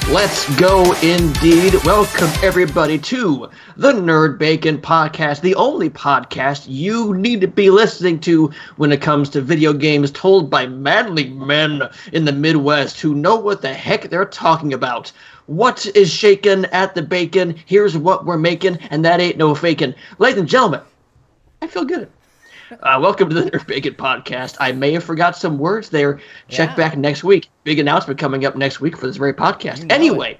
Let's go indeed. Welcome everybody to the NerdBacon Podcast, the only podcast you need to be listening to when it comes to video games, told by manly men in the Midwest who know what the heck they're talking about. What is shaking at the bacon? Here's what we're making, and that ain't no faking. Ladies and gentlemen, I feel good. Welcome to the NerdBacon Podcast. I may have forgot some words there. Check back next week. Big announcement coming up next week for this very podcast. Anyway,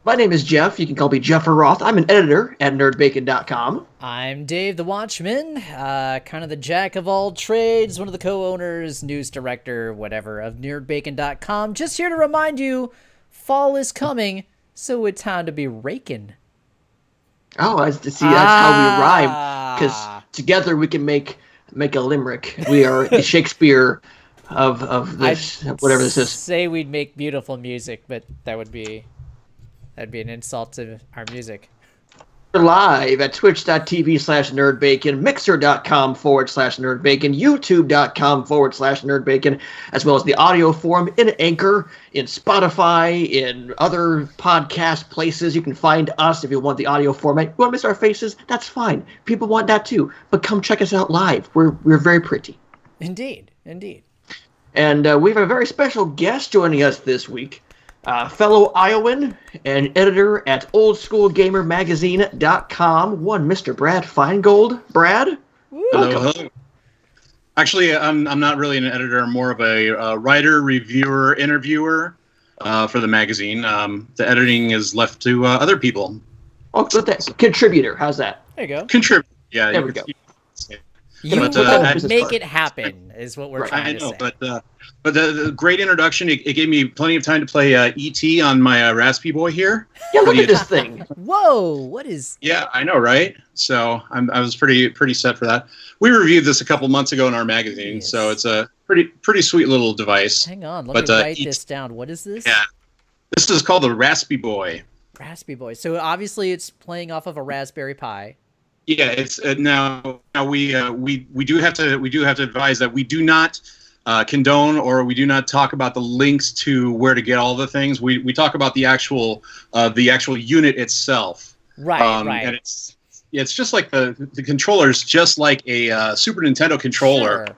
my name is Jeff. You can call me Jeff Roth. I'm an editor at NerdBacon.com. I'm Dave the Watchman, kind of the jack of all trades, one of the co-owners, news director, whatever, of NerdBacon.com. Just here to remind you, fall is coming, so it's time to be raking. Oh, that's how we rhyme. Because together we can make a limerick. We are the Shakespeare of this, whatever this is. Say we'd make beautiful music, but that'd be an insult to our music. We're live at twitch.tv/nerdbacon, mixer.com/nerdbacon, youtube.com/nerdbacon, as well as the audio form in Anchor, in Spotify, in other podcast places. You can find us if you want the audio format. You want to miss our faces? That's fine. People want that too. But come check us out live. We're very pretty. Indeed. And we have a very special guest joining us this week. Fellow Iowan and editor at oldschoolgamermagazine.com, one Mr. Brad Feingold. Brad? Hello. Actually, I'm not really an editor. I'm more of a writer, reviewer, interviewer for the magazine. The editing is left to other people. Oh, good. Contributor. How's that? There you go. Contribute. Yeah. There we go. Make it happen is what we're trying to say. But the great introduction, it gave me plenty of time to play E.T. on my Raspy Boy here. Yeah, look at this thing. Whoa, what is... Yeah, I know, right? So I was pretty set for that. We reviewed this a couple months ago in our magazine, so it's a pretty sweet little device. Hang on, let me write this down. What is this? Yeah, this is called the Raspy Boy. Raspy Boy. So obviously it's playing off of a Raspberry Pi. Yeah, it's now we do have to advise that we do not condone or we do not talk about the links to where to get all the things. We talk about the actual unit itself. Right. And it's just like the controller is just like a Super Nintendo controller, sure.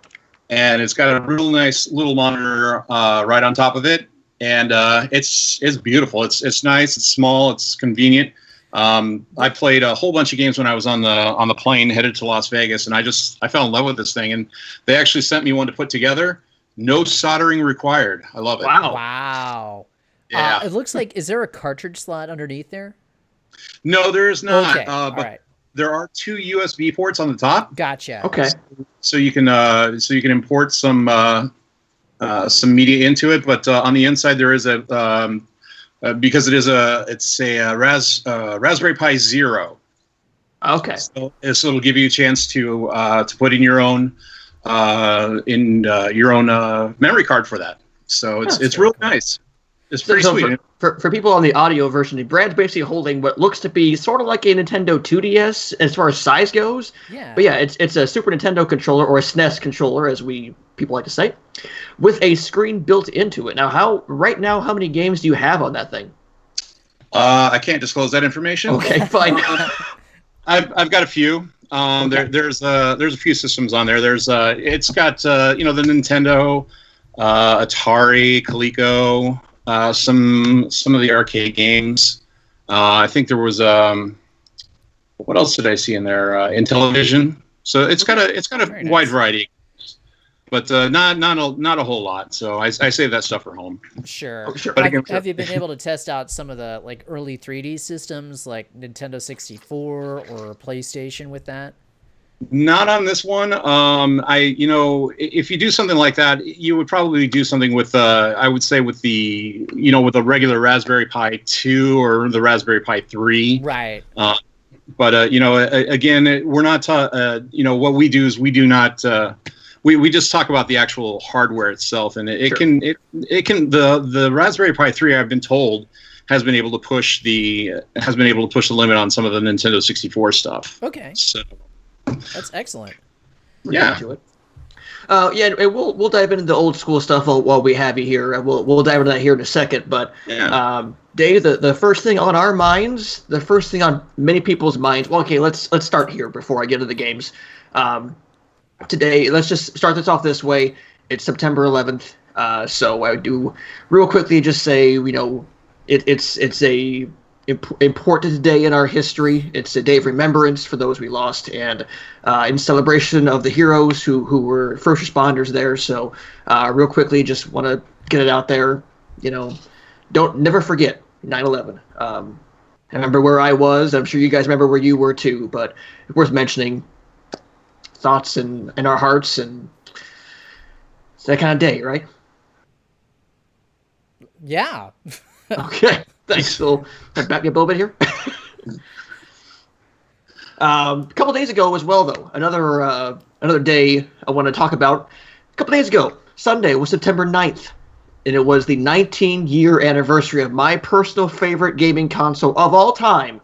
And it's got a real nice little monitor right on top of it, and it's beautiful. It's nice. It's small. It's convenient. I played a whole bunch of games when I was on the plane headed to Las Vegas, and I fell in love with this thing. And they actually sent me one to put together. No soldering required. I love it. Wow. Yeah. It looks like, is there a cartridge slot underneath there? No, there is not. Okay. All right. There are 2 USB ports on the top. Gotcha. Okay. So you can import some media into it, but on the inside there is because it's a Raspberry Pi Zero. Okay. So it'll give you a chance to put in your own memory card for that. So it's real nice. It's pretty sweet. For people on the audio version, Brad's basically holding what looks to be sort of like a Nintendo 2DS as far as size goes. Yeah. But yeah, it's a Super Nintendo controller, or a SNES controller, as people like to say, with a screen built into it. Now, how many games do you have on that thing? I can't disclose that information. Okay, fine. I've got a few. Okay. There's a few systems on there. It's got the Nintendo, Atari, Coleco, some of the arcade games. I think there was what else did I see in there? Intellivision. So it's got a wide variety, but not a whole lot. So I save that stuff for home. Sure. Oh, sure. But have you been able to test out some of the early 3D systems like Nintendo 64 or PlayStation with that? Not on this one. If you do something like that, you would probably do something with, I would say with the, with a regular Raspberry Pi 2 or the Raspberry Pi 3. Right. But again, we're not, what we do is we do not, we just talk about the actual hardware itself, and it can the Raspberry Pi 3, I've been told, has been able to push the limit on some of the Nintendo 64 stuff. Okay. So that's excellent. Yeah. Yeah, and we'll dive into the old school stuff while we have you here. We'll dive into that here in a second. But Dave, the first thing on our minds, the first thing on many people's minds. Well, okay, let's start here before I get into the games. Today, let's just start this off this way. It's September 11th. So I would do real quickly just say, it's a important day in our history. It's a day of remembrance for those we lost, and in celebration of the heroes who were first responders there. So real quickly, just want to get it out there. Never forget 9/11. I remember where I was. I'm sure you guys remember where you were too, but it's worth mentioning. Thoughts in our hearts, and it's that kind of day, right? Yeah. Okay. Thanks. So, back me up a little bit here. A couple days ago as well, though, another day I want to talk about. A couple days ago, Sunday was September 9th, and it was the 19-year anniversary of my personal favorite gaming console of all time,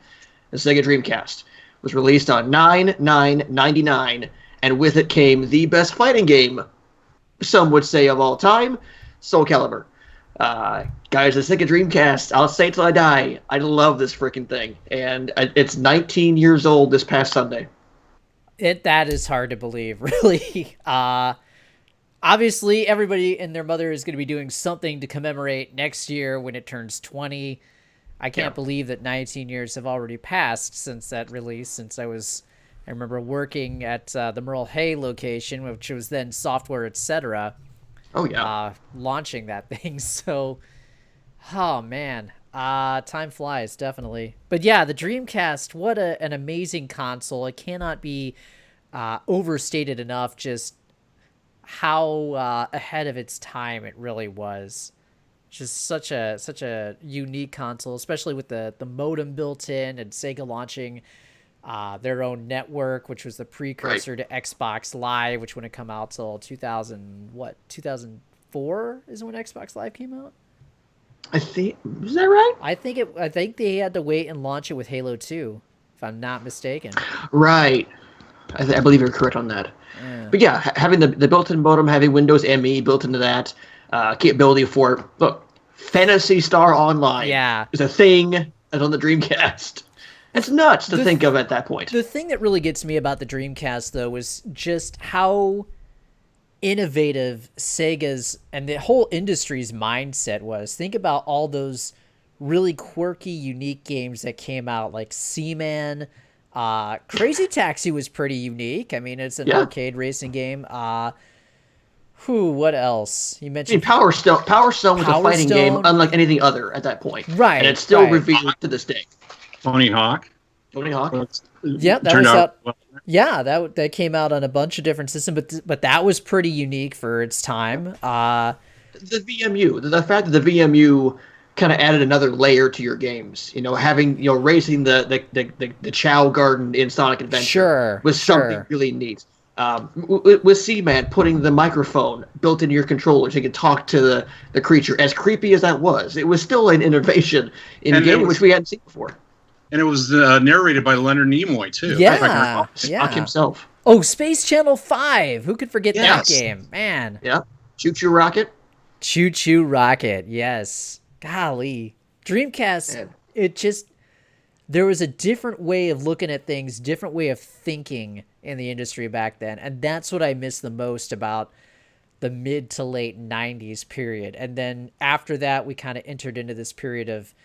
the Sega Dreamcast. It was released on 9/9/99, and with it came the best fighting game, some would say of all time, Soul Calibur. Guys, the Sega Dreamcast, I'll say it till I die. I love this freaking thing. And it's 19 years old this past Sunday. That is hard to believe, really. Obviously, everybody and their mother is going to be doing something to commemorate next year when it turns 20. I can't believe that 19 years have already passed since that release, since I remember working at the Merle Hay location, which was then Software Etc. Oh, yeah. Launching that thing. So, oh, man. Time flies, definitely. But yeah, the Dreamcast, what an amazing console. It cannot be overstated enough just how ahead of its time it really was. Just such a unique console, especially with the modem built in, and Sega launching their own network, which was the precursor to Xbox Live, which wouldn't come out till 2004 is when Xbox Live came out. I think, is that right? I think they had to wait and launch it with Halo 2, if I'm not mistaken. Right. I believe you're correct on that. Yeah. But yeah, having the built-in modem, having Windows ME built into that, capability for, look, Phantasy Star Online is a thing that's on the Dreamcast. It's nuts to think of at that point. The thing that really gets me about the Dreamcast, though, is just how innovative Sega's and the whole industry's mindset was. Think about all those really quirky, unique games that came out, like Seaman. Crazy Taxi was pretty unique. I mean, it's an arcade racing game. What else? You mentioned Power Stone was a fighting game unlike anything other at that point. Right. And it's still revered to this day. Tony Hawk. Yeah, that was out. Yeah, that came out on a bunch of different systems, but that was pretty unique for its time. The VMU, the fact that the VMU kind of added another layer to your games. Having raising the Chow Garden in Sonic Adventure was something really neat. With Seaman putting the microphone built into your controller so you could talk to the creature, as creepy as that was, it was still an innovation in the game which we hadn't seen before. And it was narrated by Leonard Nimoy, too. Yeah. Spock himself. Oh, Space Channel 5. Who could forget that game? Man. Yeah. Choo Choo Rocket. Choo Choo Rocket. Yes. Golly. Dreamcast, there was a different way of looking at things, different way of thinking in the industry back then. And that's what I miss the most about the mid to late 90s period. And then after that, we kind of entered into this period of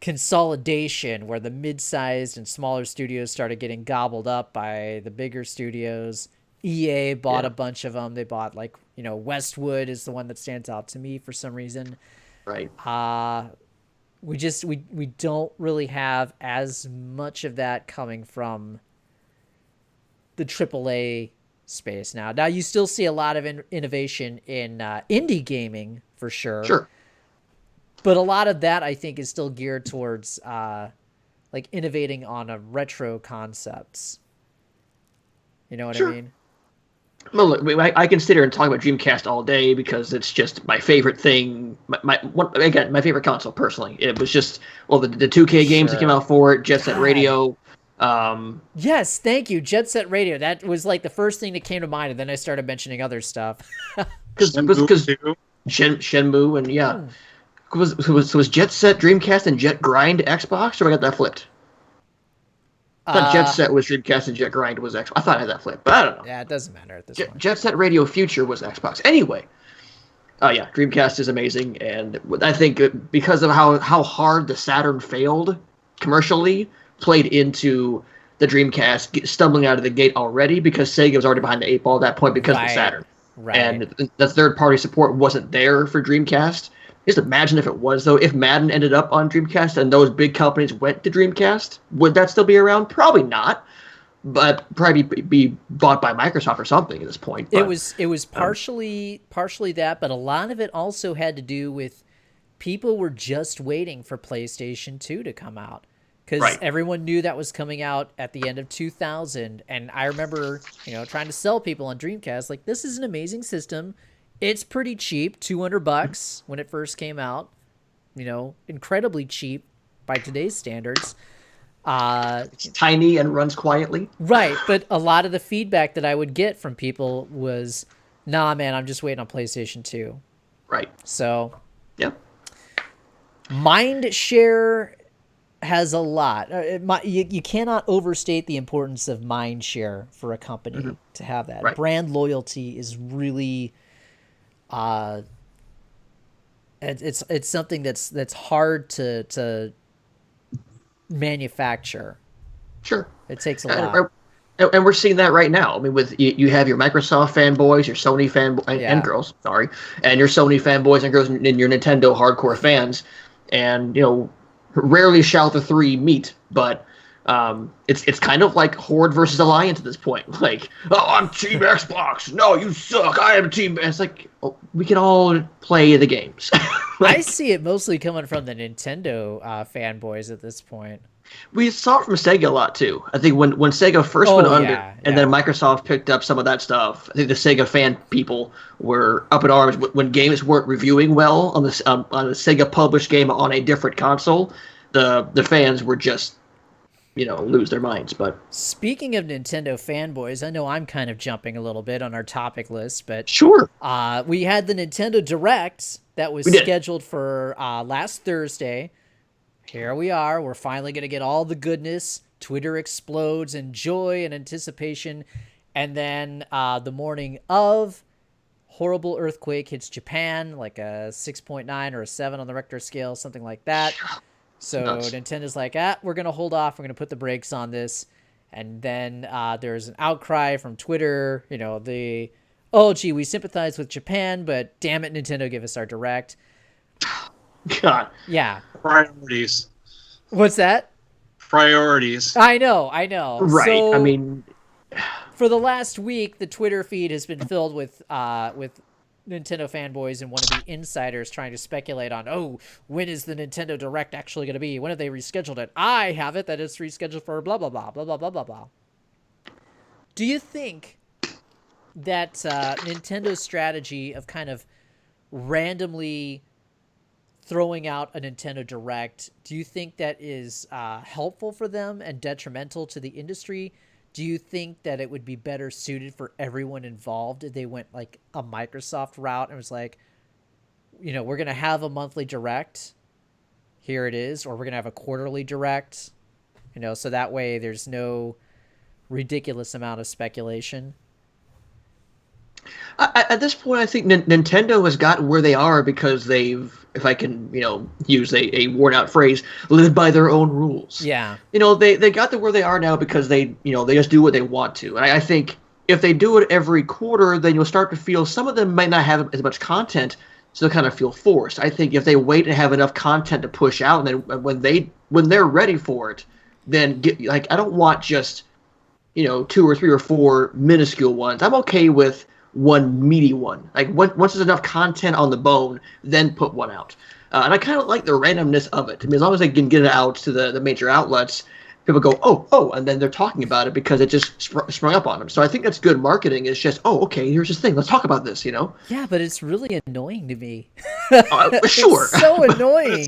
consolidation where the mid-sized and smaller studios started getting gobbled up by the bigger studios. EA bought a bunch of them. They bought Westwood is the one that stands out to me for some reason. Right. We don't really have as much of that coming from the AAA space now. Now you still see a lot of innovation in indie gaming for sure. Sure. But a lot of that, I think, is still geared towards innovating on a retro concepts. You know what I mean? Well, look, I can sit here and talk about Dreamcast all day because it's just my favorite thing. My favorite console, personally. It was just, the 2K games that came out for it, Jet Set Radio, Yes, thank you. Jet Set Radio. That was like the first thing that came to mind, and then I started mentioning other stuff. Because Shenmue and yeah. Was Jet Set Dreamcast and Jet Grind Xbox, or I got that flipped? I thought Jet Set was Dreamcast and Jet Grind was Xbox. I thought I had that flipped, but I don't know. Yeah, it doesn't matter at this point. Jet Set Radio Future was Xbox. Anyway, yeah, Dreamcast is amazing, and I think because of how hard the Saturn failed commercially, played into the Dreamcast stumbling out of the gate already, because Sega was already behind the 8 ball at that point because of the Saturn. Right. And the third-party support wasn't there for Dreamcast. Just imagine if it was, though. If Madden ended up on Dreamcast and those big companies went to Dreamcast, would that still be around? Probably not. But probably be bought by Microsoft or something at this point. But, it was partially that, but a lot of it also had to do with people were just waiting for PlayStation 2 to come out. Because everyone knew that was coming out at the end of 2000. And I remember, trying to sell people on Dreamcast, like, this is an amazing system. It's pretty cheap, $200 when it first came out. Incredibly cheap by today's standards. It's tiny and runs quietly. Right, but a lot of the feedback that I would get from people was, nah, man, I'm just waiting on PlayStation 2. Right. So, yeah. Mindshare has a lot. You cannot overstate the importance of mindshare for a company to have that. Right. Brand loyalty is really... it's something that's hard to manufacture. Sure, it takes a lot, and we're seeing that right now. I mean, with you have your Microsoft fanboys, your Sony fanboys and girls, and your Sony fanboys and girls, and your Nintendo hardcore fans, and rarely shall the three meet, but. It's kind of like Horde versus Alliance at this point. Like, oh, I'm Team Xbox. No, you suck. I am Team. And it's like, we can all play the games. I see it mostly coming from the Nintendo fanboys at this point. We saw it from Sega a lot too. I think when Sega first went under, and then Microsoft picked up some of that stuff. I think the Sega fan people were up in arms when games weren't reviewing well on the on a Sega published game on a different console. The fans were just. Lose their minds. But speaking of Nintendo fanboys, I know I'm kind of jumping a little bit on our topic list, but sure. We had the Nintendo Direct that was scheduled for last Thursday. Here we are. We're finally going to get all the goodness. Twitter explodes in joy and anticipation. And then the morning of, horrible earthquake hits Japan, like a 6.9 or a 7 on the Richter scale, something like that. So Nintendo's like, we're going to hold off. We're going to put the brakes on this. And then there's an outcry from Twitter. We sympathize with Japan, but damn it, Nintendo, give us our Direct. God. Yeah. Priorities. What's that? Priorities. I know. Right. So, I mean, for the last week, the Twitter feed has been filled with Nintendo fanboys and wannabe insiders trying to speculate on, when is the Nintendo Direct actually going to be? When have they rescheduled it? I have it that it's rescheduled for blah, blah, blah, blah, blah, blah, blah, blah. Do you think that Nintendo's strategy of kind of randomly throwing out a Nintendo Direct, do you think that is helpful for them and detrimental to the industry? Do you think that it would be better suited for everyone involved if they went like a Microsoft route and was like, we're going to have a monthly Direct. Here it is. Or we're going to have a quarterly Direct, so that way there's no ridiculous amount of speculation. At this point, I think Nintendo has gotten where they are because they've, if I can, use a worn-out phrase, lived by their own rules. Yeah. They got to where they are now because they just do what they want to. And I think if they do it every quarter, then you'll start to feel some of them might not have as much content, so they'll kind of feel forced. I think if they wait and have enough content to push out, and then when they're ready for it, then I don't want just 2 or 3 or 4 minuscule ones. I'm okay with one meaty one. Like once there's enough content on the bone, then put one out. And I kind of like the randomness of it. I mean, as long as they can get it out to the major outlets, people go, oh, and then they're talking about it because it just sprung up on them. So I think that's good marketing. It's just, oh, okay, here's this thing. Let's talk about this, Yeah, but it's really annoying to me. Sure. It's so annoying.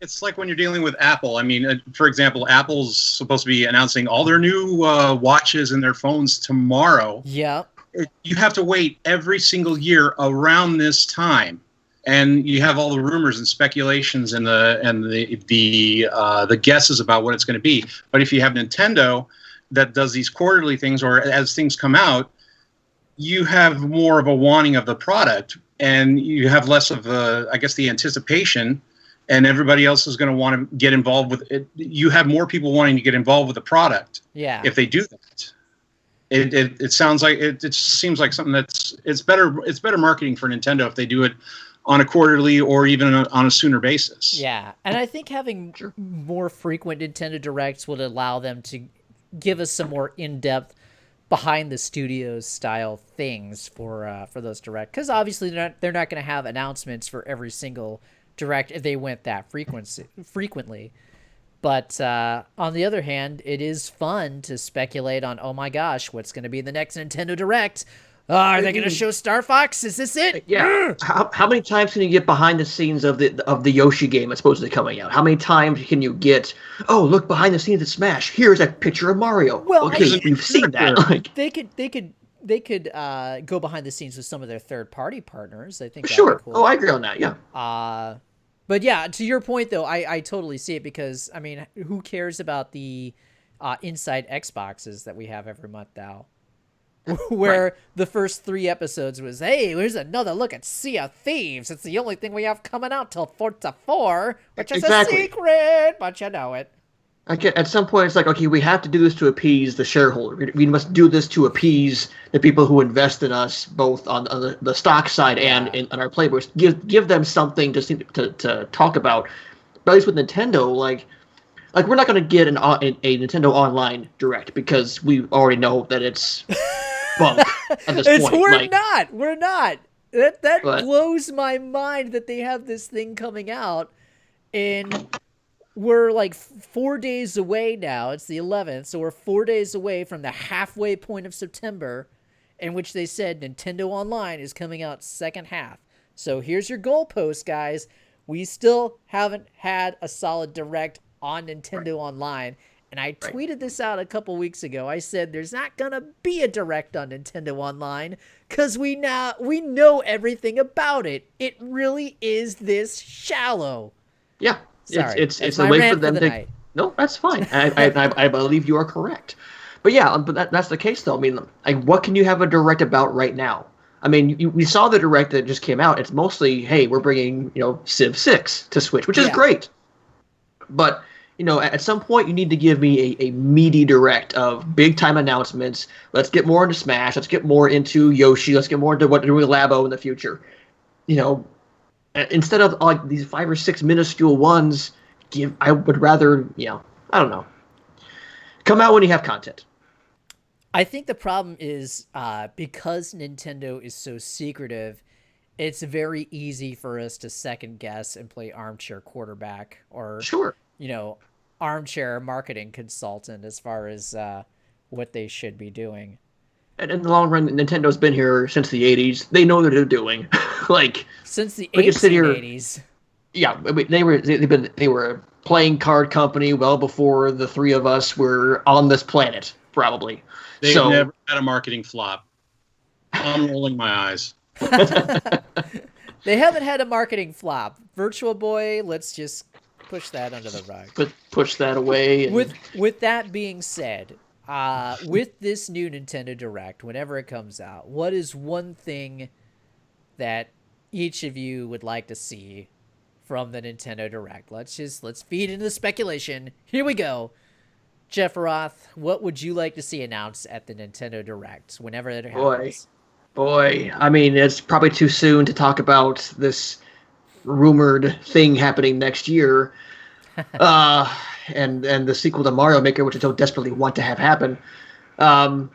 It's like when you're dealing with Apple. I mean, for example, Apple's supposed to be announcing all their new watches and their phones tomorrow. Yeah. You have to wait every single year around this time. And you have all the rumors and speculations and the guesses about what it's going to be. But if you have Nintendo that does these quarterly things, or as things come out, you have more of a wanting of the product, and you have less of the anticipation. And everybody else is going to want to get involved with it. You have more people wanting to get involved with the product. Yeah. If they do that, it sounds like it seems like something it's better marketing for Nintendo if they do it on a quarterly or even on a sooner basis. Yeah, and I think having more frequent Nintendo Directs would allow them to give us some more in-depth, behind-the-studios style things for those Direct. Because obviously they're not going to have announcements for every single Direct if they went that frequently. But on the other hand, it is fun to speculate on, oh my gosh, what's going to be the next Nintendo Direct? Are they going to show Star Fox? Is this it? Yeah. How many times can you get behind the scenes of the Yoshi game that's supposedly coming out? How many times can you get, oh, look, behind the scenes at Smash, here's a picture of Mario? Well, okay, we've seen that. They could go behind the scenes with some of their third-party partners. I think sure. Cool. Oh, I agree on that, yeah. But yeah, to your point, though, I totally see it because, I mean, who cares about the inside Xboxes that we have every month now? Where the first 3 episodes was, hey, here's another look at Sea of Thieves. It's the only thing we have coming out till Forza 4, which is a secret, but you know it. At some point, it's like, okay, we have to do this to appease the shareholder. We must do this to appease the people who invest in us, both on the stock side and on our playbooks. Give them something to talk about. But at least with Nintendo, like we're not going to get a Nintendo Online Direct because we already know that it's bunk at this point. We're not. That blows my mind that they have this thing coming out, and we're like 4 days away now. It's the 11th, so we're 4 days away from the halfway point of September, in which they said Nintendo Online is coming out second half. So here's your goalpost, guys. We still haven't had a solid Direct on Nintendo Online. And I tweeted this out a couple weeks ago. I said there's not going to be a Direct on Nintendo Online because we know everything about it. It really is this shallow. Yeah. Sorry, it's a way for them to... Night. No, that's fine. I believe you are correct. But yeah, that's the case, though. I mean, like, what can you have a Direct about right now? I mean, we saw the Direct that just came out. It's mostly, hey, we're bringing, Civ 6 to Switch, which is great. But... at some point you need to give me a meaty Direct of big-time announcements. Let's get more into Smash. Let's get more into Yoshi. Let's get more into what to do with Labo in the future. Instead of like these 5 or 6 minuscule ones, I would rather, I don't know. Come out when you have content. I think the problem is because Nintendo is so secretive, it's very easy for us to second guess and play armchair quarterback or armchair marketing consultant as far as what they should be doing. And in the long run, Nintendo's been here since the 80s. They know what they're doing. Since the 80s. Yeah, they were a playing card company well before the three of us were on this planet, probably. They've never had a marketing flop. I'm rolling my eyes. They haven't had a marketing flop. Virtual Boy, let's just push that under the rug. Push that away. With that being said, with this new Nintendo Direct, whenever it comes out, what is one thing that each of you would like to see from the Nintendo Direct? Let's feed into the speculation. Here we go. Jeff Roth, what would you like to see announced at the Nintendo Direct whenever it happens? Boy, I mean, it's probably too soon to talk about this rumored thing happening next year, and the sequel to Mario Maker, which I so desperately want to have happen. I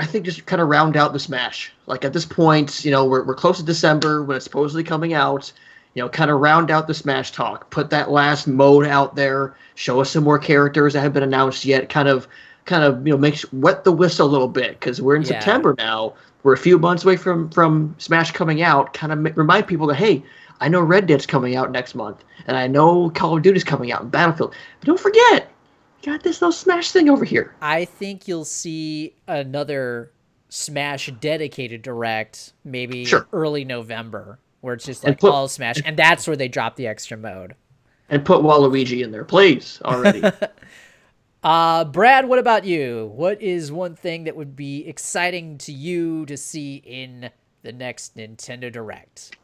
think just kind of round out the Smash. Like at this point, we're close to December when it's supposedly coming out. kind of round out the Smash talk, put that last mode out there, show us some more characters that haven't been announced yet, kind of wet the whistle a little bit, because we're in September now. We're a few months away from Smash coming out. Kind of remind people that, hey, I know Red Dead's coming out next month, and I know Call of Duty's coming out, and Battlefield. But don't forget, you got this little Smash thing over here. I think you'll see another Smash dedicated direct, maybe early November, where it's just like all Smash, and that's where they drop the extra mode. And put Waluigi in there, please, already. Brad, what about you? What is one thing that would be exciting to you to see in the next Nintendo Direct?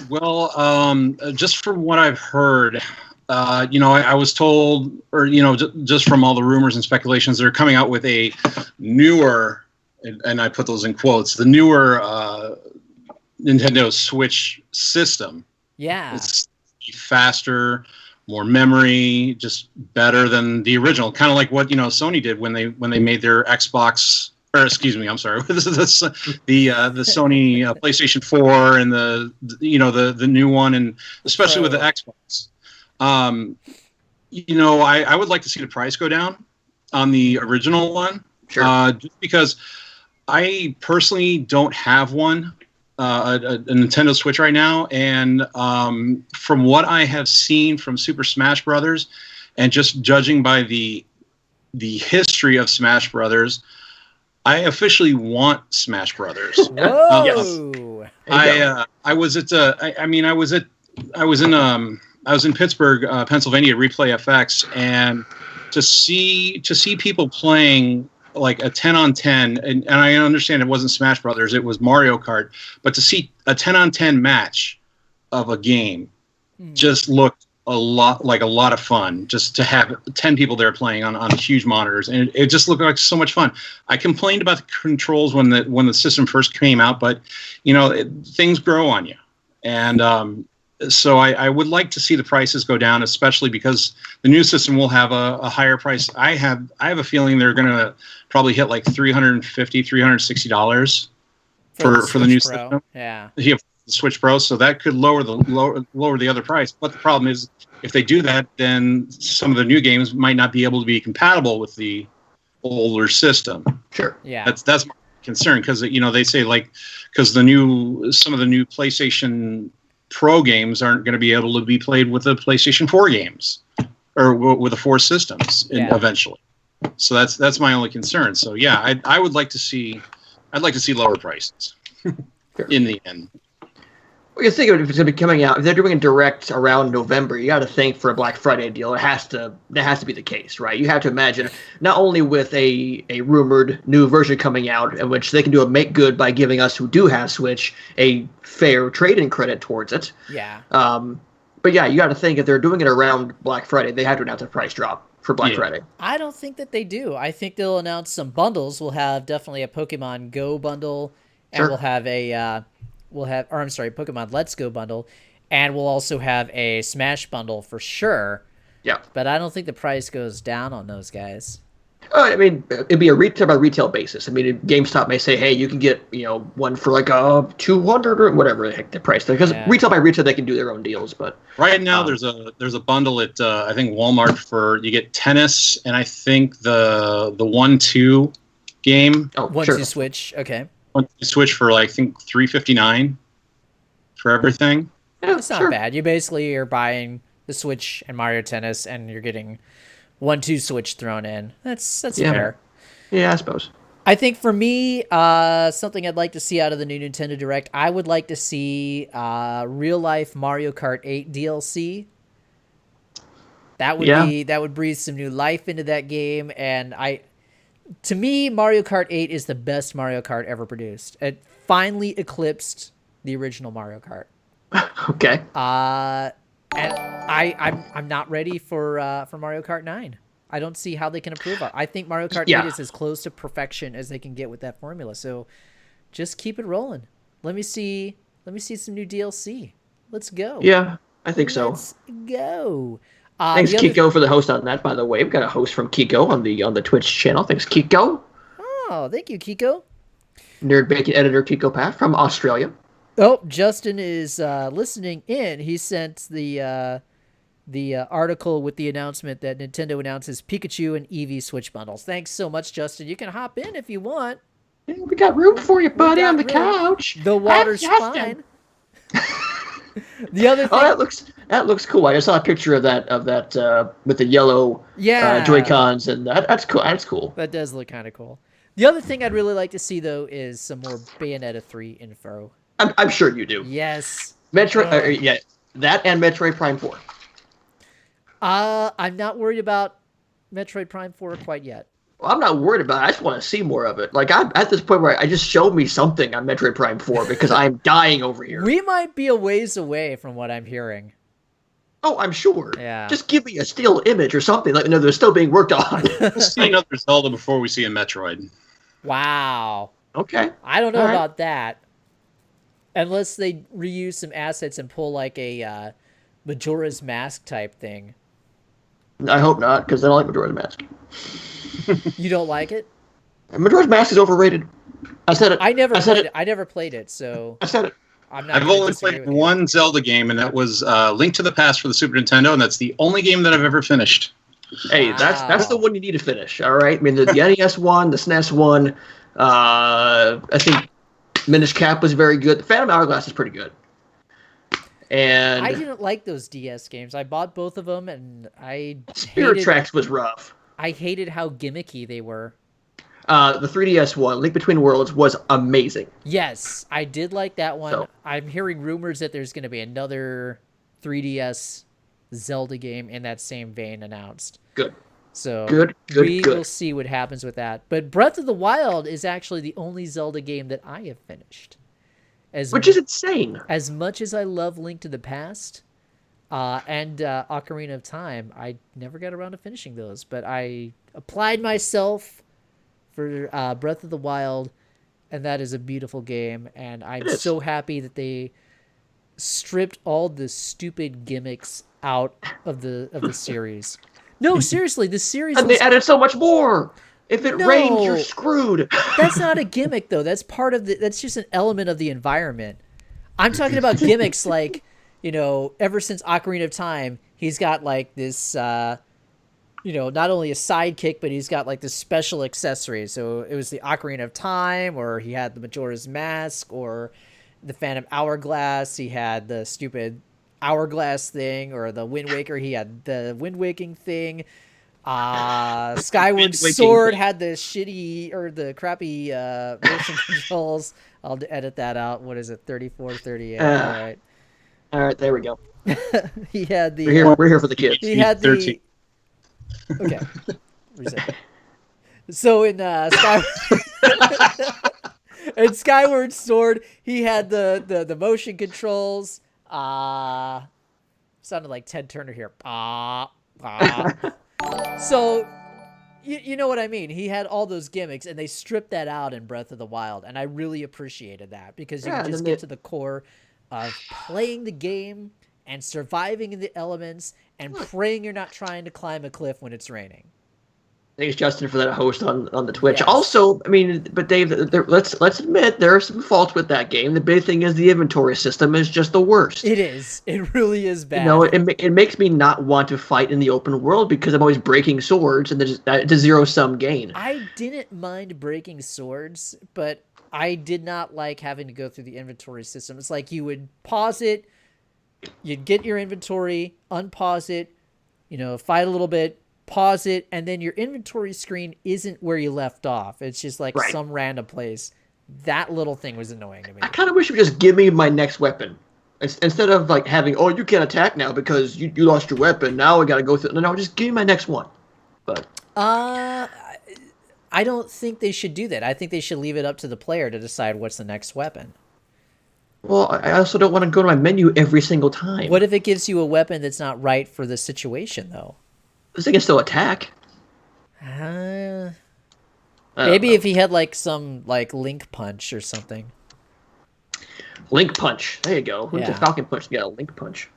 Well, just from what I've heard, I was told, or, just from all the rumors and speculations, they're coming out with a newer, and I put those in quotes, the newer Nintendo Switch system. Yeah. It's faster, more memory, just better than the original. Kind of like what Sony did when they made their Xbox, or excuse me, I'm sorry, the Sony PlayStation 4 and the new one, and especially with the Xbox. I would like to see the price go down on the original one. Sure. Just because I personally don't have one. A Nintendo Switch right now, and from what I have seen from Super Smash Brothers, and just judging by the history of Smash Brothers, I officially want Smash Brothers. Whoa! I was in Pittsburgh, Pennsylvania, at Replay FX, and to see people playing like a 10-on-10, and I understand it wasn't Smash Brothers, it was Mario Kart, but to see a 10-on-10 match of a game just looked a lot of fun, just to have 10 people there playing on huge monitors, and it just looked like so much fun. I complained about the controls when the system first came out, but things grow on you, and so I would like to see the prices go down, especially because the new system will have a higher price. I have a feeling they're going to probably hit like $350, $360 for the new system. Yeah, the Switch Pro, so that could lower the other price. But the problem is, if they do that, then some of the new games might not be able to be compatible with the older system. Sure. Yeah, that's my concern, because they say because some of the new PlayStation Pro games aren't going to be able to be played with the PlayStation 4 games, or with the 4 systems eventually. So that's my only concern. So yeah, I'd like to see lower prices in the end. Well, you think if it's going to be coming out, if they're doing a direct around November, you got to think for a Black Friday deal, that has to be the case, right? You have to imagine not only with a rumored new version coming out, in which they can do a make good by giving us who do have Switch a fair trade-in credit towards it. Yeah. But yeah, you got to think if they're doing it around Black Friday, they have to announce a price drop for Black Friday. I don't think that they do. I think they'll announce some bundles. We'll have definitely a Pokemon Go bundle, and we'll have Pokemon Let's Go bundle, and we'll also have a Smash bundle for sure. Yeah. But I don't think the price goes down on those guys. I mean, it'd be a retail basis. I mean, GameStop may say, hey, you can get one for like $200 or whatever the heck the price. Because retail by retail, they can do their own deals. But right now, there's a bundle at I think Walmart for you get tennis, and I think the 1-2 game. Oh, 1-2 Switch. Okay. Switch for I think $359 for everything. Yeah, that's not bad. You basically are buying the Switch and Mario Tennis, and you're getting 1-2 Switch thrown in. That's fair. Yeah, I suppose. I think for me, something I'd like to see out of the new Nintendo Direct, I would like to see real life Mario Kart 8 DLC. That would breathe some new life into that game, and to me, Mario Kart 8 is the best Mario Kart ever produced. It finally eclipsed the original Mario Kart. Okay. And I'm not ready for Mario Kart 9. I don't see how they can improve it. I think Mario Kart 8 is as close to perfection as they can get with that formula. So just keep it rolling. Let me see some new DLC. Let's go. Yeah, I think so. Let's go. Thanks, Kiko, for the host on that, by the way. We've got a host from Kiko on the Twitch channel. Thanks, Kiko. Oh, thank you, Kiko. NerdBacon editor Kiko Pat from Australia. Oh, Justin is listening in. He sent the article with the announcement that Nintendo announces Pikachu and Eevee Switch bundles. Thanks so much, Justin. You can hop in if you want. Yeah, we got room for you, buddy, on the room. couch. The water's fine. The other thing. Oh, that looks cool. I just saw a picture of that with the yellow Joy-Cons, and that's cool. That's cool. That does look kind of cool. The other thing I'd really like to see though is some more Bayonetta 3 info. I'm sure you do. Yes. Metroid, yeah, that and Metroid Prime 4. I'm not worried about Metroid Prime 4 quite yet. Well, I'm not worried about it. I just want to see more of it. Like, I'm at this point where I just show me something on Metroid Prime 4 because I'm dying over here. We might be a ways away from what I'm hearing. Oh, I'm sure. Yeah. Just give me a still image or something. Let me know they're still being worked on. We'll see another Zelda before we see a Metroid. Wow. Okay. I don't know about that. Unless they reuse some assets and pull like a Majora's Mask type thing. I hope not, because I don't like Majora's Mask. You don't like it? Majora's Mask is overrated. I said it. I never played it, so I said it. I've only played one Zelda game, and that was Link to the Past for the Super Nintendo, and that's the only game that I've ever finished. Hey, that's the one you need to finish. All right. I mean, the NES one, the SNES one. I think Minish Cap was very good. The Phantom Hourglass is pretty good. And I didn't like those DS games. I bought both of them, and Spirit Tracks was rough. I hated how gimmicky they were. The 3DS one, Link Between Worlds, was amazing. Yes, I did like that one. So. I'm hearing rumors that there's going to be another 3DS Zelda game in that same vein announced. Good. So we will see what happens with that. But Breath of the Wild is actually the only Zelda game that I have finished. Which is insane. As much as I love Link to the Past and Ocarina of Time, I never got around to finishing those. But I applied myself for Breath of the Wild, and that is a beautiful game. And I'm so happy that they stripped all the stupid gimmicks out of the series. No, seriously, the series. And they added so much more. If it rains, you're screwed. That's not a gimmick, though. That's that's just an element of the environment. I'm talking about gimmicks like, ever since Ocarina of Time, he's got like this, not only a sidekick, but he's got like this special accessory. So it was the Ocarina of Time, or he had the Majora's Mask, or the Phantom Hourglass. He had the stupid Hourglass thing, or the Wind Waker. He had the Wind Waking thing. Skyward Sword had the shitty or the crappy motion controls. I'll edit that out. What is it? 34, 38. All right, there we go. He had the. We're here for the kids. He had 13. Okay. Reset. So in Skyward Sword, he had the motion controls. Sounded like Ted Turner here. So, you know what I mean? He had all those gimmicks, and they stripped that out in Breath of the Wild, and I really appreciated that because you can just get to the core of playing the game and surviving in the elements and praying you're not trying to climb a cliff when it's raining. Thanks, Justin, for that host on the Twitch. Yes. Also, I mean, but Dave, let's admit there are some faults with that game. The big thing is the inventory system is just the worst. It is. It really is bad. It makes me not want to fight in the open world because I'm always breaking swords, and it's a zero-sum gain. I didn't mind breaking swords, but I did not like having to go through the inventory system. It's like you would pause it, you'd get your inventory, unpause it, fight a little bit, pause it, and then your inventory screen isn't where you left off. It's just like some random place. That little thing was annoying to me. I kind of wish you would just give me my next weapon. Instead of like having, you can't attack now because you lost your weapon. Now I got to go through. No, just give me my next one. But I don't think they should do that. I think they should leave it up to the player to decide what's the next weapon. Well, I also don't want to go to my menu every single time. What if it gives you a weapon that's not right for the situation, though? They can still attack. Maybe if he had like some like Link Punch or something. Link Punch. There you go. Who's a Falcon Punch? You got a Link Punch.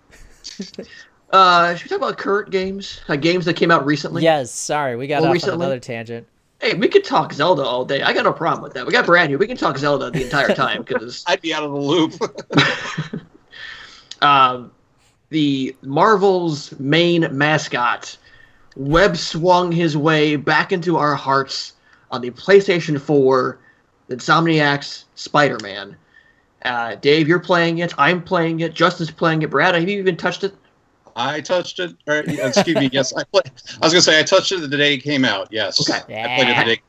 Should we talk about current games? Games that came out recently? Yes. Sorry, we got off on another tangent. Hey, we could talk Zelda all day. I got no problem with that. We got Brad here. We can talk Zelda the entire time because I'd be out of the loop. The Marvel's main mascot web swung his way back into our hearts on the PlayStation 4, Insomniac's Spider-Man. Dave, you're playing it. I'm playing it. Justin's playing it. Brad, have you even touched it? I touched it. Or, excuse me. Yes, I was going to say I touched it the day it came out. Yes. Okay. Yeah. I played it the day.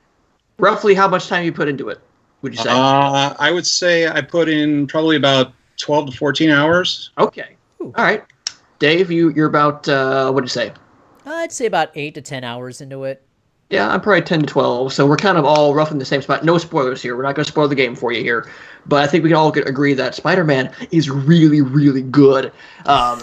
Roughly how much time you put into it, would you say? I would say I put in probably about 12 to 14 hours. Okay. Ooh. All right. Dave, you're about, what'd you say? I'd say about 8 to 10 hours into it. Yeah, I'm probably 10 to 12, so we're kind of all roughly in the same spot. No spoilers here. We're not going to spoil the game for you here. But I think we can all agree that Spider-Man is really, really good. Go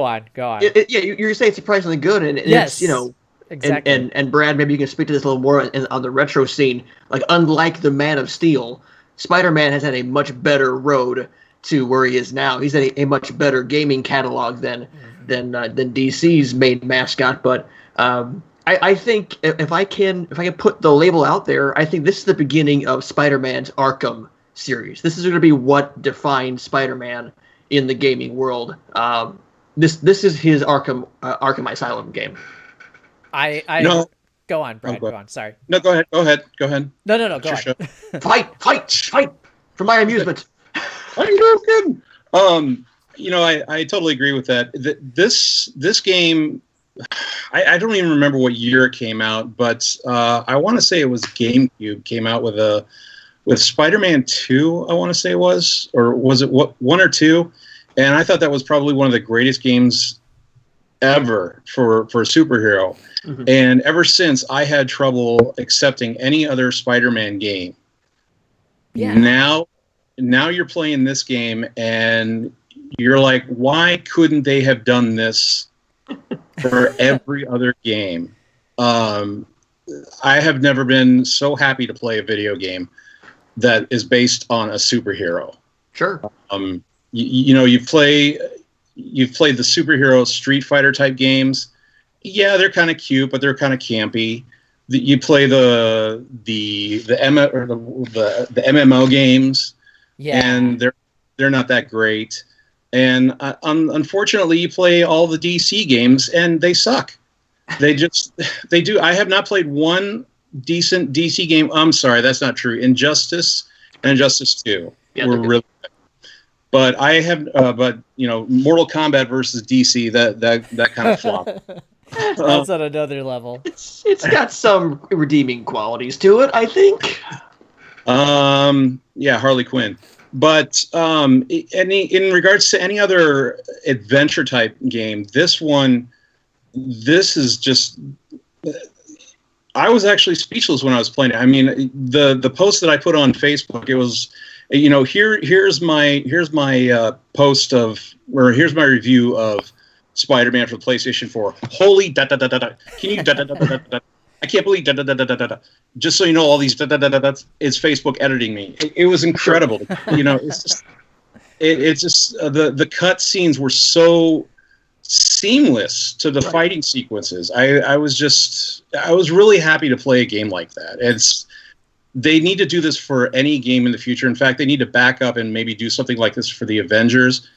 on. Yeah, you're saying surprisingly good, and Yes, it's, exactly. and Brad, maybe you can speak to this a little more on the retro scene. Like, unlike the Man of Steel, Spider-Man has had a much better road to where he is now. He's had a much better gaming catalog than DC's main mascot. But I think if I can put the label out there, I think this is the beginning of Spider-Man's Arkham series. This is going to be what defines Spider-Man in the gaming world. This is his Arkham Asylum game. Go on, Brad. Go on. Sorry. No, go ahead. No. Go on. Fight for my amusement. I'm joking. I totally agree with that. This game, I don't even remember what year it came out, but I want to say it was GameCube came out with Spider-Man 2. I want to say it was, or was it 1 or 2? And I thought that was probably one of the greatest games ever for a superhero. Mm-hmm. And ever since, I had trouble accepting any other Spider-Man game. Yeah. Now you're playing this game, and you're like, why couldn't they have done this for every other game? I have never been so happy to play a video game that is based on a superhero. Sure. You've played the superhero Street Fighter type games. Yeah, they're kind of cute, but they're kind of campy. You play the MMO games. Yeah. And they're not that great. And unfortunately, you play all the DC games, and they suck. They do. I have not played one decent DC game. I'm sorry, that's not true. Injustice and Injustice 2 were really good. But I have, Mortal Kombat versus DC, that kind of flop. That's on another level. It's got some redeeming qualities to it, I think. Yeah, Harley Quinn. But in regards to any other adventure type game, this is just. I was actually speechless when I was playing it. I mean, the post that I put on Facebook, it was, here's my post here's my review of Spider-Man for the PlayStation 4. Holy da da da da da. Can you da da da da da da? I can't believe da da da da da da. Just so you know, all these da da da da da. It's Facebook editing me. It was incredible. It's just the cut scenes were so seamless to the fighting sequences. I was really happy to play a game like that. They need to do this for any game in the future. In fact, they need to back up and maybe do something like this for the Avengers,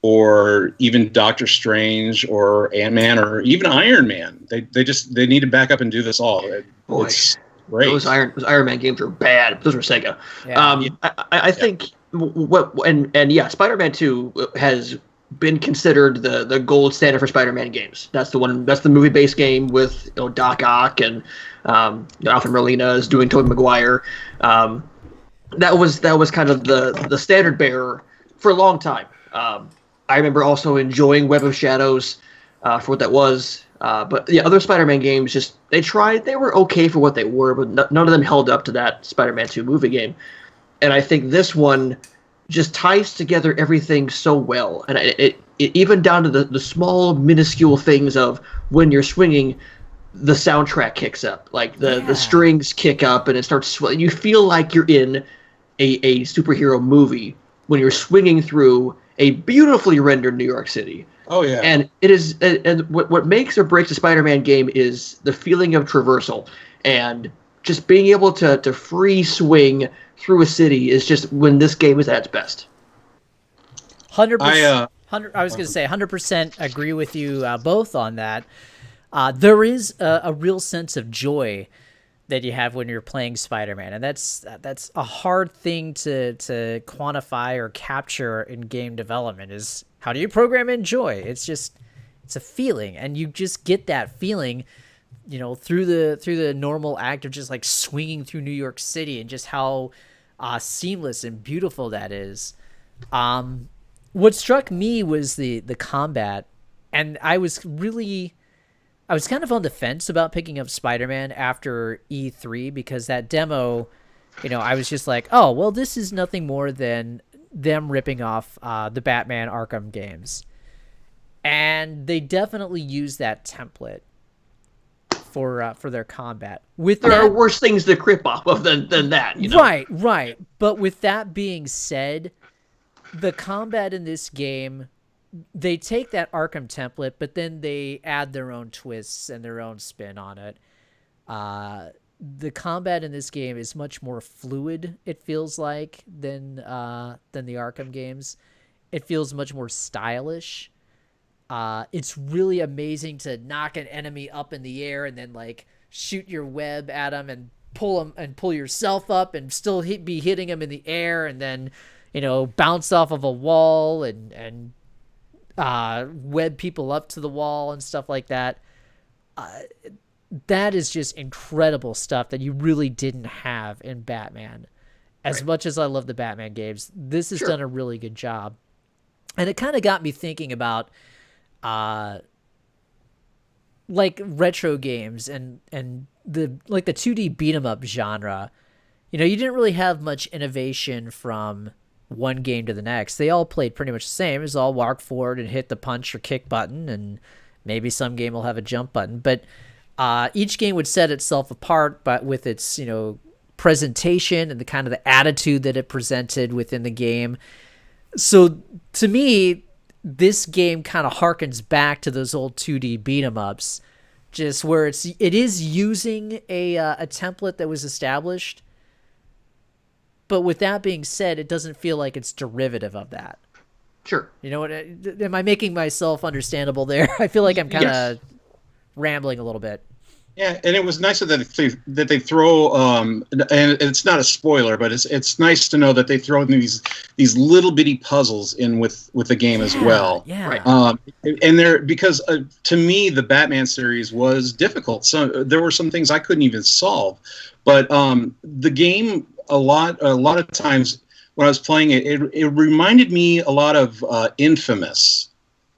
or even Doctor Strange, or Ant-Man, or even Iron Man. They need to back up and do this all. It's great. Those Iron Man games were bad. Those were Sega. Yeah. I think Spider-Man 2 has been considered the gold standard for Spider-Man games. That's the one. That's the movie-based game with Doc Ock and Alfred Molina is doing Tobey Maguire. That was kind of the standard bearer for a long time. I remember also enjoying Web of Shadows for what that was. But yeah, other Spider-Man games they were okay for what they were, but none of them held up to that Spider-Man 2 movie game. And I think this one just ties together everything so well, and it even down to the small minuscule things of when you're swinging, the soundtrack kicks up, like the strings kick up and it starts swelling. You feel like you're in a superhero movie when you're swinging through a beautifully rendered New York City. Oh yeah. And it is, and what makes or breaks a Spider-Man game is the feeling of traversal, and just being able to free swing through a city is just when this game is at its best. 100%. I was going to say 100% agree with you both on that. There is a real sense of joy that you have when you're playing Spider-Man, and that's a hard thing to quantify or capture in game development. Is how do you program in joy? It's a feeling, and you just get that feeling, through the normal act of just like swinging through New York City, and just how seamless and beautiful that is. What struck me was the combat, and I was kind of on the fence about picking up Spider-Man after E3, because that demo, I was just like, oh, well, this is nothing more than them ripping off the Batman Arkham games. And they definitely use that template for their combat. There are worse things to rip off of than that, Right. But with that being said, the combat in this game, they take that Arkham template, but then they add their own twists and their own spin on it. The combat in this game is much more fluid, it feels like, than the Arkham games. It feels much more stylish. It's really amazing to knock an enemy up in the air and then like shoot your web at them and pull yourself up and still be hitting them in the air, and then bounce off of a wall and web people up to the wall and stuff like that. That is just incredible stuff that you really didn't have in Batman. As much as I love the Batman games, this has done a really good job. And it kind of got me thinking about like retro games and the 2D beat 'em up genre. You didn't really have much innovation from one game to the next. They all played pretty much the same. It was all walk forward and hit the punch or kick button, and maybe some game will have a jump button. But each game would set itself apart, but with its presentation and the kind of the attitude that it presented within the game. So to me, this game kind of harkens back to those old 2D beat 'em ups, just where it is using a template that was established. But with that being said, it doesn't feel like it's derivative of that. Sure. You know what? Am I making myself understandable there? I feel like I'm kind of rambling a little bit. Yeah, and it was nice that they throw, and it's not a spoiler, but it's nice to know that they throw these little bitty puzzles in with the game as well. Yeah. Right. And because to me the Batman series was difficult. So there were some things I couldn't even solve, but the game a lot of times when I was playing it, it reminded me a lot of Infamous,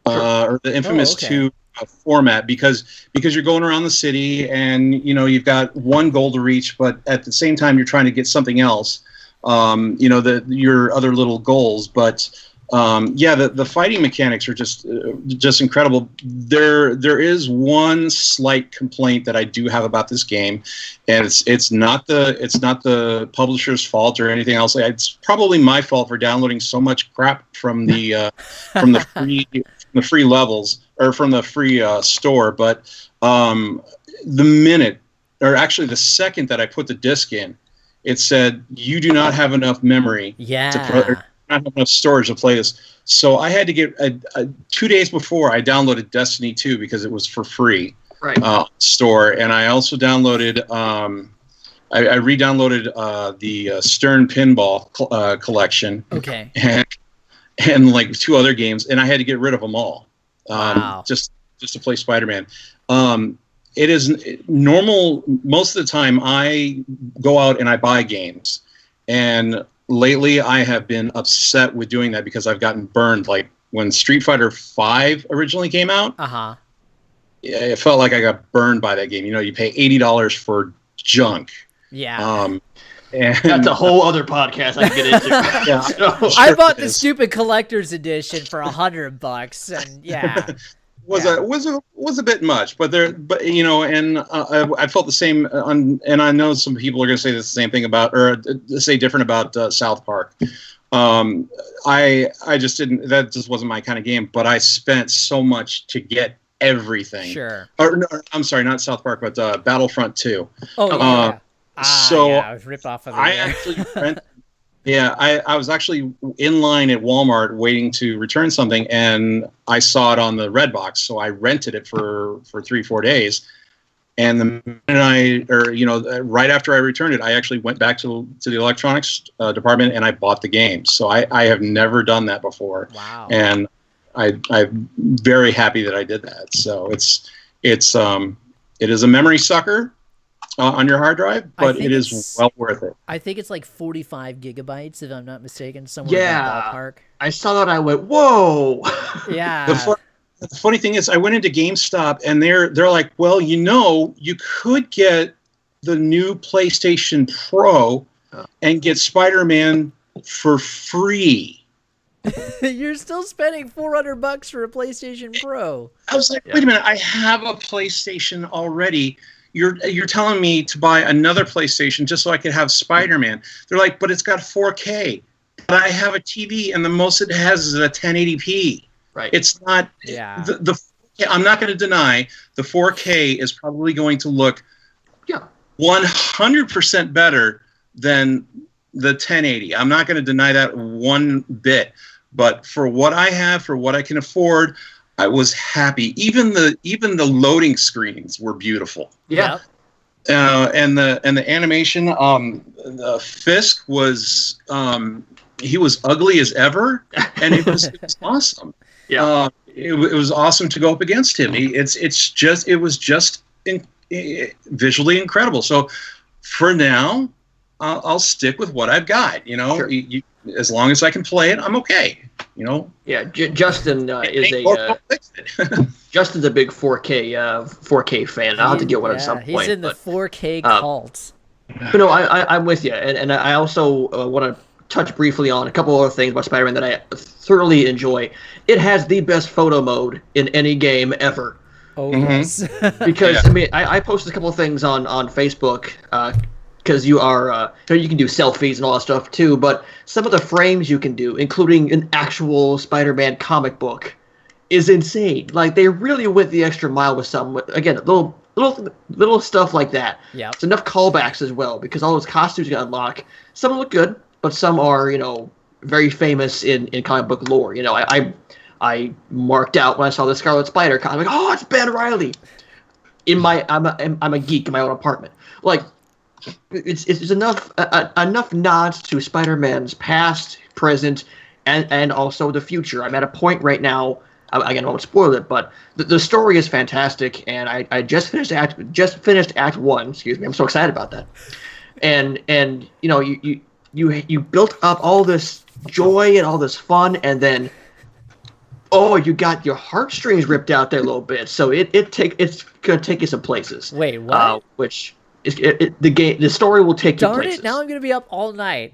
or the Infamous 2. Format because you're going around the city and you've got one goal to reach, but at the same time you're trying to get something else, your other little goals. But the fighting mechanics are just incredible. There is one slight complaint that I do have about this game, and it's not the publisher's fault or anything else. It's probably my fault for downloading so much crap from the free levels, or from the free store. But the second that I put the disc in, it said you do not have enough memory not have enough storage to play this. So I had to get 2 days before I downloaded Destiny 2 because it was for free store, and I also downloaded I re-downloaded the Stern Pinball collection. Okay. And like 2 other games, and I had to get rid of them all. Wow. Just to play Spider-Man. It is normal. Most of the time I go out and I buy games, and lately I have been upset with doing that because I've gotten burned. Like when Street Fighter V originally came out, it felt like I got burned by that game. You pay $80 for junk. Yeah. And that's a whole other podcast I can get into. I bought the stupid collector's edition for $100, and was a bit much, but I felt the same. And I know some people are going to say the same thing about, or say different about South Park. I just didn't. That just wasn't my kind of game. But I spent so much to get everything. Sure. Or no, I'm sorry, not South Park, but Battlefront 2. Oh yeah. So yeah, I was rip off of it. I actually I was actually in line at Walmart waiting to return something, and I saw it on the Redbox, so I rented it for 3-4 days. And the minute right after I returned it, I actually went back to the electronics department and I bought the game. So I have never done that before. Wow. And I'm very happy that I did that. So it is a memory sucker on your hard drive, but it is well worth it. I think it's like 45 gigabytes, if I'm not mistaken, somewhere in that ballpark. I saw that. I went, whoa. Yeah. The funny thing is, I went into GameStop and they're like, well, you could get the new PlayStation Pro and get Spider-Man for free. You're still spending $400 for a PlayStation Pro. I was like, wait a minute, I have a PlayStation already. You're telling me to buy another PlayStation just so I could have Spider-Man. They're like, but it's got 4K. But I have a TV and the most it has is a 1080p. Right. It's not I'm not going to deny the 4K is probably going to look 100% better than the 1080. I'm not going to deny that one bit. But for what I have, for what I can afford, I was happy. Even the loading screens were beautiful. Yeah. And the animation, the Fisk was he was ugly as ever, and it was awesome. Yeah, it was awesome to go up against him. It was just visually incredible. So for now, I'll stick with what I've got. Sure. As long as I can play it, I'm okay. Yeah, Justin Justin's a big 4K fan. I'll have to get one at some point. He's in the 4K cult. But no, I'm with you, and I also want to touch briefly on a couple other things about Spider-Man that I thoroughly enjoy. It has the best photo mode in any game ever. Oh, yes. Because, I mean, I posted a couple of things on Facebook, because you can do selfies and all that stuff too, but some of the frames you can do, including an actual Spider-Man comic book, is insane. Like, they really went the extra mile with some, again, little stuff like that. Yeah. It's enough callbacks as well, because all those costumes you can unlock, some look good, but some are, very famous in comic book lore. I marked out when I saw the Scarlet Spider. I'm like, oh, it's Ben Reilly. I'm a geek in my own apartment. Like, it's enough nods to Spider-Man's past, present, and also the future. I'm at a point right now. Again, I won't spoil it, but the story is fantastic, and I just finished Act 1. Excuse me, I'm so excited about that. And you built up all this joy and all this fun, and then you got your heartstrings ripped out there a little bit. So it's gonna take you some places. Wait, what? Which is the story will take you places. Darn it! Now I'm gonna be up all night.